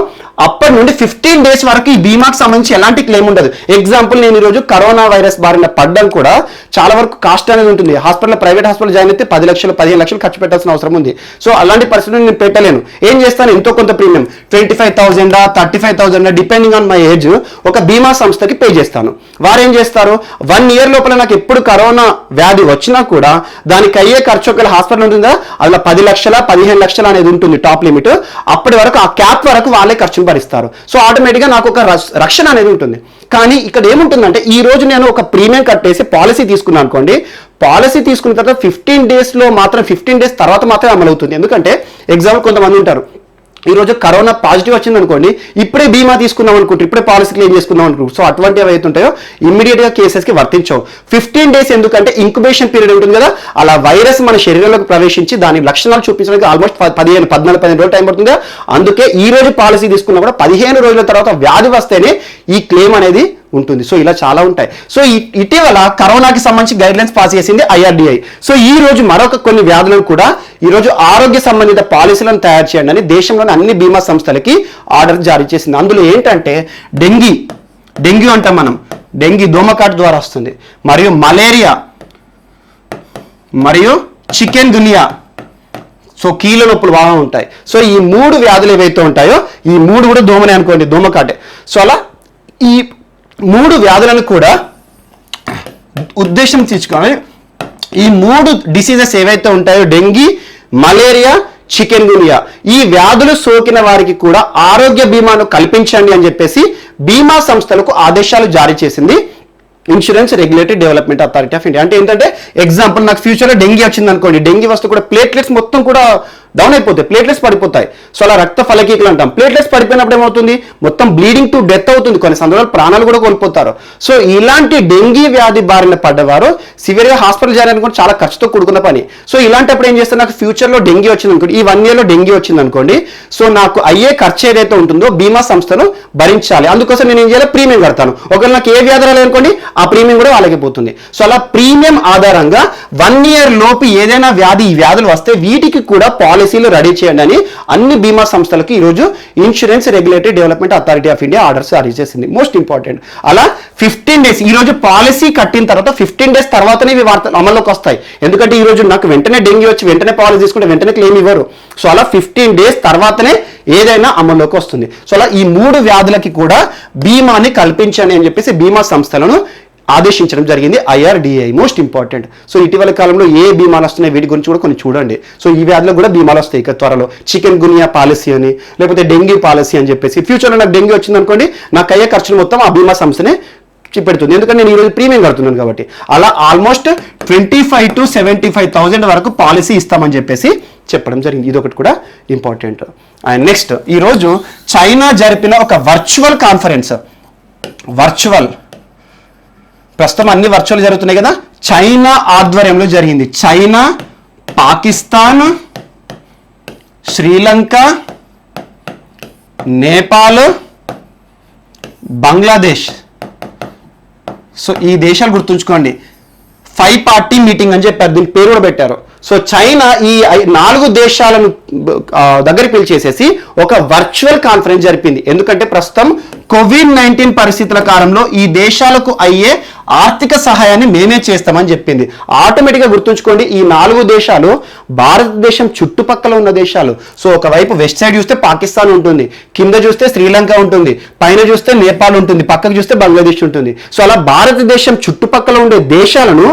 అప్పటి నుండి 15 days వరకు ఈ బీమాకి సంబంధించి ఎలాంటి క్లెయిమ్ ఉండదు. ఎగ్జాంపుల్, నేను ఈరోజు కరోనా వైరస్ బారిన పడ్డం కూడా చాలా వరకు కాస్ట్ అనేది ఉంటుంది. ప్రైవేట్ హాస్పిటల్ జాయిన్ అయితే 10 లక్షలు 15 లక్షలు ఖర్చు పెట్టాల్సిన అవసరం ఉంది. సో అలాంటి పరిస్థితులు నేను పెట్టలేను. ఏం చేస్తాను, ఎంతో కొంత premium 25,000 35,000 depending on my age ఒక బీమా సంస్థకి పే చేస్తాను. వారు ఏం చేస్తారు, 1 year లోపల నాకు ఎప్పుడు కరోనా వ్యాధి వచ్చినా కూడా దానికి అయ్యే ఖర్చు ఒకవేళ హాస్పిటల్ ఉంటుందా అందులో 10 లక్షల 15 లక్షలు అనేది ఉంటుంది టాప్ లిమిట్. అప్పటి వరకు ఆ క్యాప్ వరకు వాళ్ళే ఖర్చును భరిస్తారు. సో ఆటోమేటిక్గా నాకు ఒక రక్షణ అనేది ఉంటుంది. కానీ ఇక్కడ ఏముంటుందంటే, ఈ రోజు నేను ఒక ప్రీమియం కట్టేసి పాలసీ తీసుకున్నాను అనుకోండి, పాలసీ తీసుకున్న తర్వాత 15 days లో మాత్రం 15 days తర్వాత మాత్రమే అమలు అవుతుంది. ఎందుకంటే ఎగ్జాంపుల్ కొంతమంది ఉంటారు, ఈ రోజు కరోనా పాజిటివ్ వచ్చింది అనుకోండి, ఇప్పుడే బీమా తీసుకుందాం అనుకుంటారు, ఇప్పుడే పాలసీ క్లెయిమ్ చేసుకుందాం అనుకుంటారు. సో అటువంటివి ఏవైతే ఉంటాయో ఇమ్మీడియట్ గా కేసెస్కి వర్తించవు. 15 days ఎందుకంటే ఇంక్యుబేషన్ పీరియడ్ ఉంటుంది కదా, అలా వైరస్ మన శరీరంలోకి ప్రవేశించి దాని లక్షణాలు చూపించడానికి ఆల్మోస్ట్ 14-15 రోజులు టైం పడుతుంది. అందుకే ఈ రోజు పాలసీ తీసుకున్నా కూడా 15 రోజుల తర్వాత వ్యాధి వస్తేనే ఈ క్లెయిమ్ అనేది ఉంటుంది. సో ఇలా చాలా ఉంటాయి. సో ఇటీవల కరోనాకి సంబంధించి గైడ్ లైన్స్ పాస్ చేసింది IRDAI. సో ఈ రోజు మరొక కొన్ని వ్యాధులను కూడా ఈరోజు ఆరోగ్య సంబంధిత పాలసీలను తయారు చేయండి అని దేశంలోని అన్ని బీమా సంస్థలకి ఆర్డర్ జారీ చేసింది. అందులో ఏంటంటే డెంగ్యూ అంటాం మనం, డెంగ్యూ దోమకాటు ద్వారా వస్తుంది, మరియు మలేరియా, మరియు చికెన్ గునియా, సో కీళ్ళ నొప్పులు బాగా ఉంటాయి. సో ఈ 3 వ్యాధులు ఏవైతే ఉంటాయో ఈ 3 కూడా దోమనే అనుకోండి, దోమకాటే. సో అలా ఈ 3 వ్యాధులను కూడా ఉద్దేశం తీర్చుకోవాలి. ఈ 3 డిసీజెస్ ఏవైతే ఉంటాయో డెంగీ, మలేరియా, చికెన్ గునియా, ఈ వ్యాధులు సోకిన వారికి కూడా ఆరోగ్య బీమాను కల్పించండి అని చెప్పేసి బీమా సంస్థలకు ఆదేశాలు జారీ చేసింది insurance regulatory development authority of India. అంటే ఏంటంటే ఎగ్జాంపుల్, నాకు ఫ్యూచర్లో డెంగీ వచ్చింది అనుకోండి, డెంగీ వస్తే కూడా ప్లేట్లెట్స్ మొత్తం కూడా డౌన్ అయిపోతాయి, ప్లేట్లెట్స్ పడిపోతాయి. సో అలా రక్త ఫలకీకలు అంటాం. ప్లేట్లెట్స్ పడిపోయినప్పుడు ఏమవుతుంది, మొత్తం బ్లీడింగ్ టు డెత్ అవుతుంది, కొన్ని సందర్భాలు ప్రాణాలు కూడా కోల్పోతారు. సో ఇలాంటి డెంగీ వ్యాధి బారిన పడ్డవారు సివియర్గా హాస్పిటల్ చేయాలని కూడా చాలా ఖర్చుతో కూడుకున్న పని. సో ఇలాంటిప్పుడు ఏం చేస్తారు, నాకు ఫ్యూచర్లో డెంగీ వచ్చింది అనుకోండి, ఈ 1 yearలో డెంగీ వచ్చింది అనుకోండి, సో నాకు అయ్యే ఖర్చు ఏదైతే ఉంటుందో బీమా సంస్థలు భరించాలి. అందుకోసం నేను ఏం చేయాలి, ప్రీమియం కడతాను. ఒకవేళ నాకు ఏ వ్యాధి రాలేదనుకోండి, ఆ ప్రీమియం కూడా వాళ్ళకి పోతుంది. సో అలా ప్రీమియం ఆధారంగా 1 year లోపు ఏదైనా వ్యాధి, ఈ వ్యాధులు వస్తే వీటికి కూడా పాలసీలు రెడీ చేయండి అని అన్ని బీమా సంస్థలకు ఈరోజు insurance regulatory development authority of India orders జారీ చేసింది. Most important. అలా 15 days, ఈ రోజు పాలసీ కట్టిన తర్వాత 15 days తర్వాతనే ఇవి వార్తలు అమల్లోకి వస్తాయి. ఎందుకంటే ఈ రోజు నాకు వెంటనే డెంగీ వచ్చి వెంటనే పాలసీ తీసుకుంటే వెంటనే క్లెయిమ్ ఇవ్వరు. సో అలా 15 days తర్వాతనే ఏదైనా అమల్లోకి వస్తుంది. సో అలా ఈ 3 వ్యాధులకి కూడా బీమాని కల్పించండి అని చెప్పేసి బీమా సంస్థలను ఆదేశించడం జరిగింది IRDAI. Most important. సో ఇటీవల కాలంలో ఏ బీమాలు వస్తున్నాయి వీటి గురించి కూడా కొన్ని చూడండి. సో ఈ వ్యాధులకు కూడా బీమాలు వస్తాయి ఇక త్వరలో. చికెన్ గునియా పాలసీ అని, లేకపోతే డెంగీ పాలసీ అని చెప్పేసి. ఫ్యూచర్లో నాకు డెంగీ వచ్చింది అనుకోండి, నాకు అయ్యే ఖర్చులు మొత్తం ఆ బీమా సంస్థనే పెడుతుంది, ఎందుకంటే నేను ఈరోజు ప్రీమియం కడుతున్నాను కాబట్టి. అలా ఆల్మోస్ట్ 25,000 to 75,000 వరకు పాలసీ ఇస్తామని చెప్పేసి చెప్పడం జరిగింది. ఇది ఒకటి కూడా ఇంపార్టెంట్. అండ్ నెక్స్ట్, ఈరోజు చైనా జరిపిన ఒక వర్చువల్ కాన్ఫరెన్స్, ప్రస్తుతం అన్ని వర్చువల్ జరుగుతున్నాయి కదా, చైనా ఆధ్వర్యంలో జరిగింది. చైనా, పాకిస్తాన్, శ్రీలంక, నేపాల్, బంగ్లాదేశ్. సో ఈ దేశాలు గుర్తుంచుకోండి. 5-party మీటింగ్ అని చెప్పారు, దీనికి పేరు కూడా పెట్టారు. సో చైనా ఈ 4 దేశాలను దగ్గర పిలిచేసేసి ఒక వర్చువల్ కాన్ఫరెన్స్ జరిపింది. ఎందుకంటే ప్రస్తుతం COVID-19 పరిస్థితుల కాలంలో ఈ దేశాలకు అయ్యే ఆర్థిక సహాయాన్ని మేమే చేస్తామని చెప్పింది. ఆటోమేటిక్గా గుర్తుంచుకోండి, ఈ 4 దేశాలు భారతదేశం చుట్టుపక్కల ఉన్న దేశాలు. సో ఒకవైపు వెస్ట్ సైడ్ చూస్తే పాకిస్తాన్ ఉంటుంది, కింద చూస్తే శ్రీలంక ఉంటుంది, పైన చూస్తే నేపాల్ ఉంటుంది, పక్కకు చూస్తే బంగ్లాదేశ్ ఉంటుంది. సో అలా భారతదేశం చుట్టుపక్కల ఉండే దేశాలను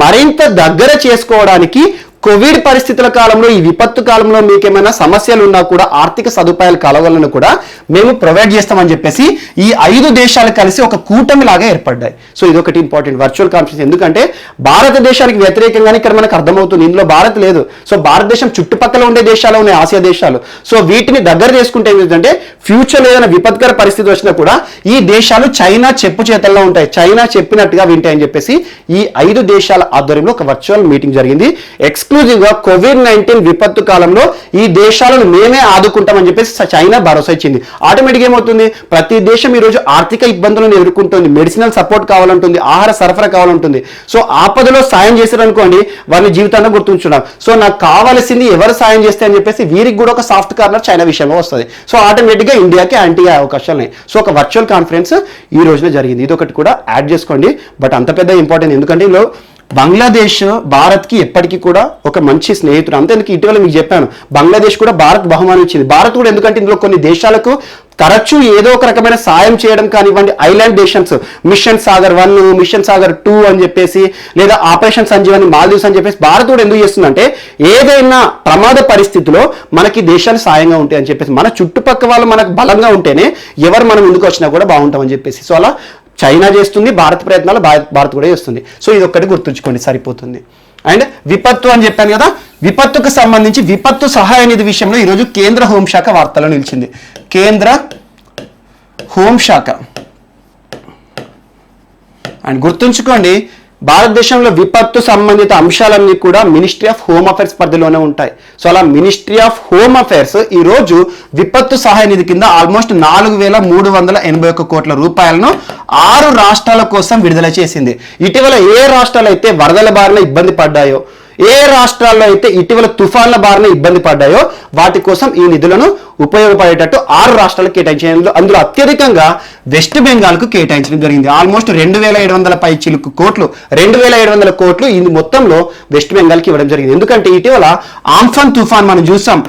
మరింత దగ్గర చేసుకోవడానికి కోవిడ్ పరిస్థితుల కాలంలో, ఈ విపత్తు కాలంలో మీకు ఏమైనా సమస్యలు ఉన్నా కూడా ఆర్థిక సదుపాయాలు కలవాలని కూడా మేము ప్రొవైడ్ చేస్తామని చెప్పేసి ఈ 5 దేశాలు కలిసి ఒక కూటమి లాగా ఏర్పడ్డాయి. సో ఇది ఒకటి ఇంపార్టెంట్ వర్చువల్ కాన్ఫరెన్స్. ఎందుకంటే భారతదేశానికి వ్యతిరేకంగానే ఇక్కడ మనకు అర్థమవుతుంది, ఇందులో భారత్ లేదు. సో భారతదేశం చుట్టుపక్కల ఉండే దేశాలు ఉన్నాయి, ఆసియా దేశాలు. సో వీటిని దగ్గర చేసుకుంటే ఏంటంటే ఫ్యూచర్లో ఏదైనా విపత్కర పరిస్థితి వచ్చినా కూడా ఈ దేశాలు చైనా చెప్పు చేతల్లో ఉంటాయి, చైనా చెప్పినట్టుగా వింటాయని చెప్పేసి ఈ 5 దేశాల ఆధ్వర్యంలో ఒక వర్చువల్ మీటింగ్ జరిగింది. ఎక్స్క్లూజివ్ గా COVID-19 విపత్తు కాలంలో ఈ దేశాలను మేమే ఆదుకుంటామని చెప్పేసి చైనా భరోసా ఇచ్చింది. ఆటోమేటిక్ ఏమవుతుంది, ప్రతి దేశం ఈ రోజు ఆర్థిక ఇబ్బందులను ఎదుర్కొంటుంది, మెడిసినల్ సపోర్ట్ కావాలంటుంది, ఆహార సరఫరా కావాలంటుంది. సో ఆపదలో సాయం చేశారనుకోండి, వారిని జీవితాన్ని గుర్తుంచున్నాం. సో నాకు కావాల్సింది ఎవరు సాయం చేస్తే అని చెప్పేసి వీరికి కూడా ఒక సాఫ్ట్ కార్నర్ చైనా విషయంలో వస్తుంది. సో ఆటోమేటిక్ గా ఇండియాకి యాంటీ అవకాశాలు ఉన్నాయి. సో ఒక వర్చువల్ కాన్ఫరెన్స్ ఈ రోజున జరిగింది. ఇది ఒకటి కూడా యాడ్ చేసుకోండి. బట్ అంత పెద్ద ఇంపార్టెంట్, ఎందుకంటే ఇందులో బంగ్లాదేశ్ భారత్కి ఎప్పటికీ కూడా ఒక మంచి స్నేహితుడు. అంతేందుకు ఇటీవల మీకు చెప్పాను, బంగ్లాదేశ్ కూడా భారత్ బహుమానం ఇచ్చింది. భారత్ కూడా ఎందుకంటే ఇందులో కొన్ని దేశాలకు తరచూ ఏదో ఒక రకమైన సాయం చేయడం కానివ్వండి, island nations mission Sagar 1, mission Sagar 2 అని చెప్పేసి, లేదా ఆపరేషన్ సంజీవని మాల్దీవ్స్ అని చెప్పేసి భారత్ కూడా ఎందుకు చేస్తుందంటే ఏదైనా ప్రమాద పరిస్థితిలో మనకి దేశాలు సాయంగా ఉంటాయి అని చెప్పేసి, మన చుట్టుపక్కల వాళ్ళు మనకు బలంగా ఉంటేనే ఎవరు మనం ముందుకు వచ్చినా కూడా బాగుంటామని చెప్పేసి. సో అలా చైనా చేస్తుంది, భారత్ ప్రయత్నాలు భారత్ కూడా చేస్తుంది. సో ఇది ఒక్కటి గుర్తుంచుకోండి, సరిపోతుంది. అండ్ విపత్తు అని చెప్పాను కదా, విపత్తుకు సంబంధించి విపత్తు సహాయ నిధి విషయంలో ఈరోజు కేంద్ర హోంశాఖ వార్తలో నిలిచింది. కేంద్ర హోంశాఖ. అండ్ గుర్తుంచుకోండి, భారతదేశంలో విపత్తు సంబంధిత అంశాలన్నీ కూడా మినిస్ట్రీ ఆఫ్ హోమ్ అఫైర్స్ పరిధిలోనే ఉంటాయి. సో అలా మినిస్ట్రీ ఆఫ్ హోమ్ అఫైర్స్ ఈరోజు విపత్తు సహాయ నిధి కింద ఆల్మోస్ట్ 4,381 కోట్ల రూపాయలను 6 రాష్ట్రాల కోసం విడుదల చేసింది. ఇటీవల ఏ రాష్ట్రాలు అయితే వరదల బారిన ఇబ్బంది పడ్డాయో, ఏ రాష్ట్రాల్లో అయితే ఇటీవల తుఫాన్ల బారిన ఇబ్బంది పడ్డాయో వాటి కోసం ఈ నిధులను ఉపయోగపడేటట్టు 6 రాష్ట్రాలకు కేటాయించడం, అందులో అత్యధికంగా వెస్ట్ బెంగాల్కు కేటాయించడం జరిగింది. ఆల్మోస్ట్ 2,700 పైచిలుకు కోట్లు, 2,700 కోట్లు ఈ మొత్తంలో వెస్ట్ బెంగాల్కి ఇవ్వడం జరిగింది. ఎందుకంటే ఇటీవల ఆంఫన్ తుఫాన్ మనం చూసాం,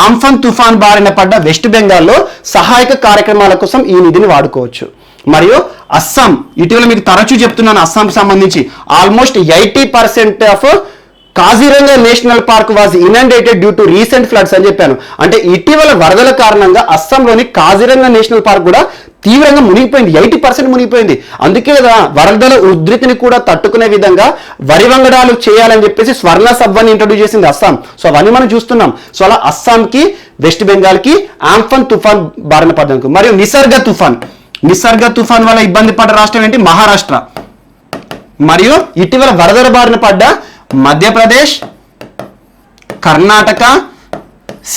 ఆంఫన్ తుఫాన్ బారిన పడ్డ వెస్ట్ బెంగాల్లో సహాయక కార్యక్రమాల కోసం ఈ నిధిని వాడుకోవచ్చు. మరియు అస్సాం, ఇటీవల మీకు తరచూ చెప్తున్నాను, అస్సాంకి సంబంధించి almost 80% of Kaziranga national park was inundated due to recent floods అని చెప్పాను. అంటే ఇటీవల వరదల కారణంగా అస్సాంలోని కాజీరంగా నేషనల్ పార్క్ కూడా తీవ్రంగా మునిగిపోయింది, 80% మునిగిపోయింది. అందుకే కదా వరదల ఉధృతిని కూడా తట్టుకునే విధంగా వరి వంగడాలు చేయాలని చెప్పేసి స్వర్ణ సబ్వని ఇంట్రొడ్యూస్ చేసింది అస్సాం. సో అవన్నీ మనం చూస్తున్నాం. సో అలా అస్సాంకి, వెస్ట్ బెంగాల్కి ఆంఫన్ తుఫాన్ బారిన పడ్డానికి, మరియు నిసర్గ తుఫాన్ వల్ల ఇబ్బంది పడ్డ రాష్ట్రం ఏంటి? మహారాష్ట్ర. మరియు ఇటీవల వరదల బారిన పడ్డ మధ్యప్రదేశ్, కర్ణాటక,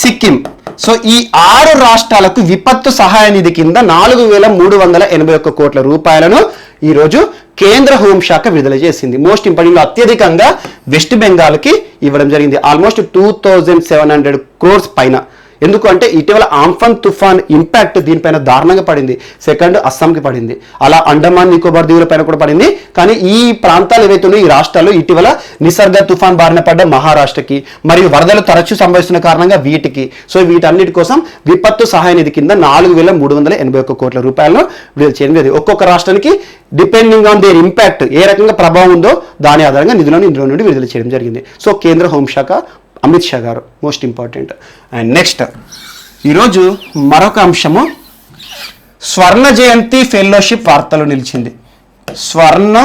సిక్కిం. సో ఈ 6 రాష్ట్రాలకు విపత్తు సహాయ నిధి కింద 4,381 కోట్ల రూపాయలను ఈరోజు కేంద్ర హోంశాఖ విడుదల చేసింది. మోస్ట్ ఇంపార్టెంట్, అత్యధికంగా వెస్ట్ బెంగాల్కి ఇవ్వడం జరిగింది. ఆల్మోస్ట్ 2,700 crores పైన. ఎందుకంటే ఇటీవల ఆంఫన్ తుఫాన్ ఇంపాక్ట్ దీనిపైన దారుణంగా పడింది. సెకండ్ అస్సాంకి పడింది, అలా అండమాన్ నికోబార్ దీవుల పైన కూడా పడింది. కానీ ఈ ప్రాంతాలు ఏవైతే ఉన్నాయో, ఈ రాష్ట్రాల్లో ఇటీవల నిసర్గ తుఫాన్ బారిన పడ్డ మహారాష్ట్రకి, మరియు వరదలు తరచూ సంభవిస్తున్న కారణంగా వీటికి, సో వీటన్నిటి కోసం విపత్తు సహాయ నిధి కింద 4,381 కోట్ల రూపాయలను విడుదల చేయడం జరిగింది. ఒక్కొక్క రాష్ట్రానికి డిపెండింగ్ ఆన్ దేర్ ఇంపాక్ట్, ఏ రకంగా ప్రభావం ఉందో దాని ఆధారంగా నిధులను ఇందులో నుండి విడుదల చేయడం జరిగింది. సో కేంద్ర హోంశాఖ అమిత్ షా గారు మోస్ట్ ఇంపార్టెంట్. అండ్ నెక్స్ట్ ఈరోజు మరొక అంశము, స్వర్ణ జయంతి ఫెలోషిప్ వార్తలు నిలిచింది. Swarna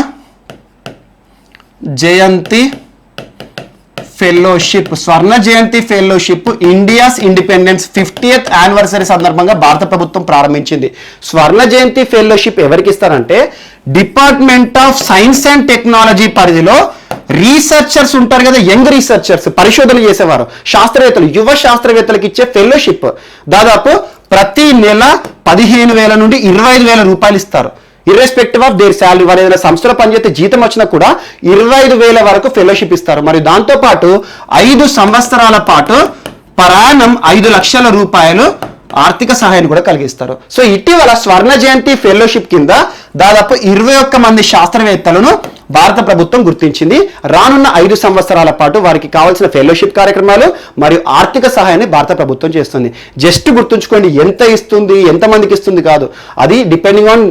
Jayanti fellowship India's independence 50th anniversary సందర్భంగా భారత ప్రభుత్వం ప్రారంభించింది. స్వర్ణ జయంతి ఫెలోషిప్ ఎవరికి ఇస్తారంటే, department of science and technology పరిధిలో రీసెర్చర్స్ ఉంటారు కదా, యంగ్ రీసెర్చర్స్, పరిశోధన చేసేవారు, శాస్త్రవేత్తలు, యువ శాస్త్రవేత్తలకు ఇచ్చే ఫెలోషిప్ దాదాపు ప్రతి నెల 15,000 నుండి 25,000 రూపాయలు ఇస్తారు. Irrespective of their salary. వారు ఏదైనా సంస్థలో పనిచేస్తే జీతం వచ్చినా కూడా 25,000 వరకు ఫెలోషిప్ ఇస్తారు. మరియు దాంతోపాటు 5 సంవత్సరాల పాటు పరాణం 5 లక్షల రూపాయలు ఆర్థిక సహాయాన్ని కూడా కలిగిస్తారు. సో ఇటీవల స్వర్ణ జయంతి ఫెలోషిప్ కింద దాదాపు 21 మంది శాస్త్రవేత్తలను భారత ప్రభుత్వం గుర్తించింది. రానున్న 5 సంవత్సరాల పాటు వారికి కావాల్సిన ఫెలోషిప్ కార్యక్రమాలు మరియు ఆర్థిక సహాయాన్ని భారత ప్రభుత్వం చేస్తుంది. జస్ట్ గుర్తుంచుకోండి, ఎంత ఇస్తుంది, ఎంతమందికి ఇస్తుంది కాదు, అది డిపెండింగ్ ఆన్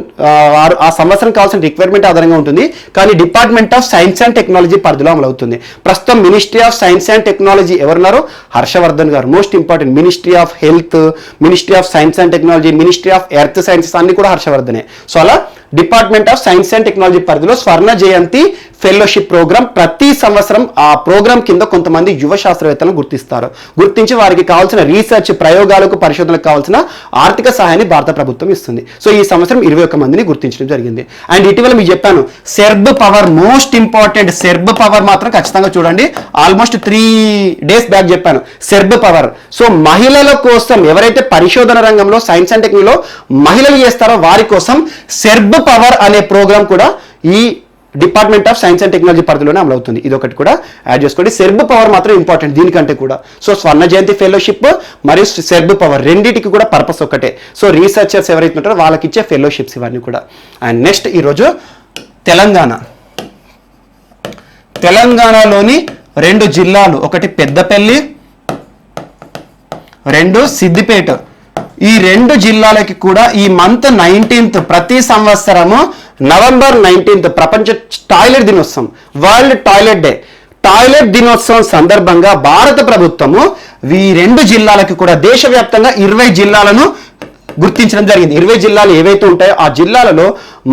ఆ సంవత్సరం కావాల్సిన రిక్వైర్మెంట్ ఆధారంగా ఉంటుంది. కానీ department of science and technology పరిధిలో అమలవుతుంది. ప్రస్తుతం ministry of science and technology ఎవరున్నారు? హర్షవర్ధన్ గారు. Most important, ministry of health, ministry of science and technology, ministry of earth sciences అన్ని కూడా హర్షవర్ధనే. సో అలా department of science and technology పరిధిలో స్వర్ణ జయంతి ఫెలోషిప్ ప్రోగ్రామ్ ప్రతి సంవత్సరం ఆ ప్రోగ్రామ్ కింద కొంతమంది యువ శాస్త్రవేత్తలను గుర్తిస్తారు. గుర్తించి వారికి కావాల్సిన రీసెర్చ్, ప్రయోగాలకు, పరిశోధనలకు కావాల్సిన ఆర్థిక సహాయాన్ని భారత ప్రభుత్వం ఇస్తుంది. సో ఈ సంవత్సరం 21 మందిని గుర్తించడం జరిగింది. అండ్ ఇటీవల మీకు చెప్పాను, SERP power most important. SERP power మాత్రం ఖచ్చితంగా చూడండి. ఆల్మోస్ట్ 3 days బ్యాక్ చెప్పాను సెర్బ్ పవర్. సో మహిళల కోసం, ఎవరైతే పరిశోధన రంగంలో సైన్స్ అండ్ టెక్నాలజీలో మహిళలు చేస్తారో వారి కోసం సెర్బ్ పవర్ అనే ప్రోగ్రామ్ కూడా ఈ department of science and technology పరిధిలోనే అమలవుతుంది. ఇది ఒకటి కూడా యాడ్ చేసుకోండి. సెర్బ్ పవర్ మాత్రం ఇంపార్టెంట్ దీనికంటే కూడా. సో స్వర్ణ జయంతి ఫెలోషిప్ మరియు సెర్బ్ పవర్ రెండింటికి కూడా పర్పస్ ఒకటే. సో రీసెర్చర్స్ ఎవరైతే ఉంటారో వాళ్ళకి ఇచ్చే ఫెలోషిప్స్ ఇవన్నీ కూడా. అండ్ నెక్స్ట్ ఈరోజు తెలంగాణలోని 2 జిల్లాలు, ఒకటి పెద్దపల్లి, 2 సిద్దిపేట. ఈ 2 జిల్లాలకి కూడా ఈ మంత్ 19th ప్రతి సంవత్సరము నవంబర్ 19th ప్రపంచ టాయిలెట్ దినోత్సవం, వరల్డ్ టాయిలెట్ డే. టాయిలెట్ దినోత్సవం సందర్భంగా భారత ప్రభుత్వము ఈ 2 జిల్లాలకి కూడా దేశవ్యాప్తంగా 20 జిల్లాలను గుర్తించడం జరిగింది. 20 జిల్లాలు ఏవైతే ఉంటాయో ఆ జిల్లాలలో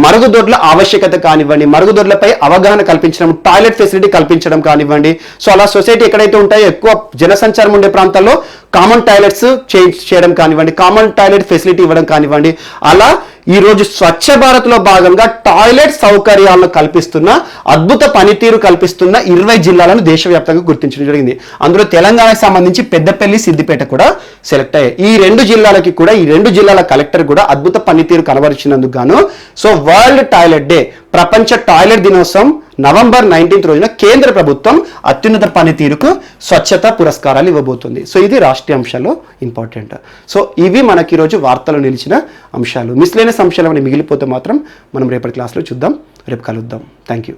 మరుగుదొడ్ల ఆవశ్యకత కానివ్వండి, మరుగుదొడ్లపై అవగాహన కల్పించడం, టాయిలెట్ ఫెసిలిటీ కల్పించడం కానివ్వండి. సో అలా సొసైటీ ఎక్కడైతే ఉంటాయో ఎక్కువ జనసంచారం ఉండే ప్రాంతాల్లో కామన్ టాయిలెట్స్ చేయడం కానివ్వండి, కామన్ టాయిలెట్ ఫెసిలిటీ ఇవ్వడం కానివ్వండి. అలా ఈరోజు స్వచ్ఛ భారత్లో భాగంగా టాయిలెట్ సౌకర్యాలను కల్పిస్తున్న, అద్భుత పనితీరు కల్పిస్తున్న 20 జిల్లాలను దేశవ్యాప్తంగా గుర్తించడం జరిగింది. అందులో తెలంగాణకు సంబంధించి పెద్దపల్లి, సిద్దిపేట కూడా సెలెక్ట్ అయ్యాయి. ఈ 2 జిల్లాలకి కూడా, ఈ 2 జిల్లాల కలెక్టర్ కూడా అద్భుత పనితీరు కనబరిచినందుకు గాను సో వరల్డ్ టాయిలెట్ డే, ప్రపంచ టాయిలెట్ దినోత్సవం నవంబర్ 19th రోజున కేంద్ర ప్రభుత్వం అత్యున్నత పనితీరుకు స్వచ్ఛత పురస్కారాలు ఇవ్వబోతుంది. సో ఇది రాష్ట్రీయ అంశాలు ఇంపార్టెంట్. సో ఇవి మనకి ఈరోజు వార్తలు నిలిచిన అంశాలు. మిస్లేనియస్ అంశాలు మిగిలిపోతే మాత్రం మనం రేపటి క్లాస్లో చూద్దాం. రేపు కలుద్దాం. Thank you.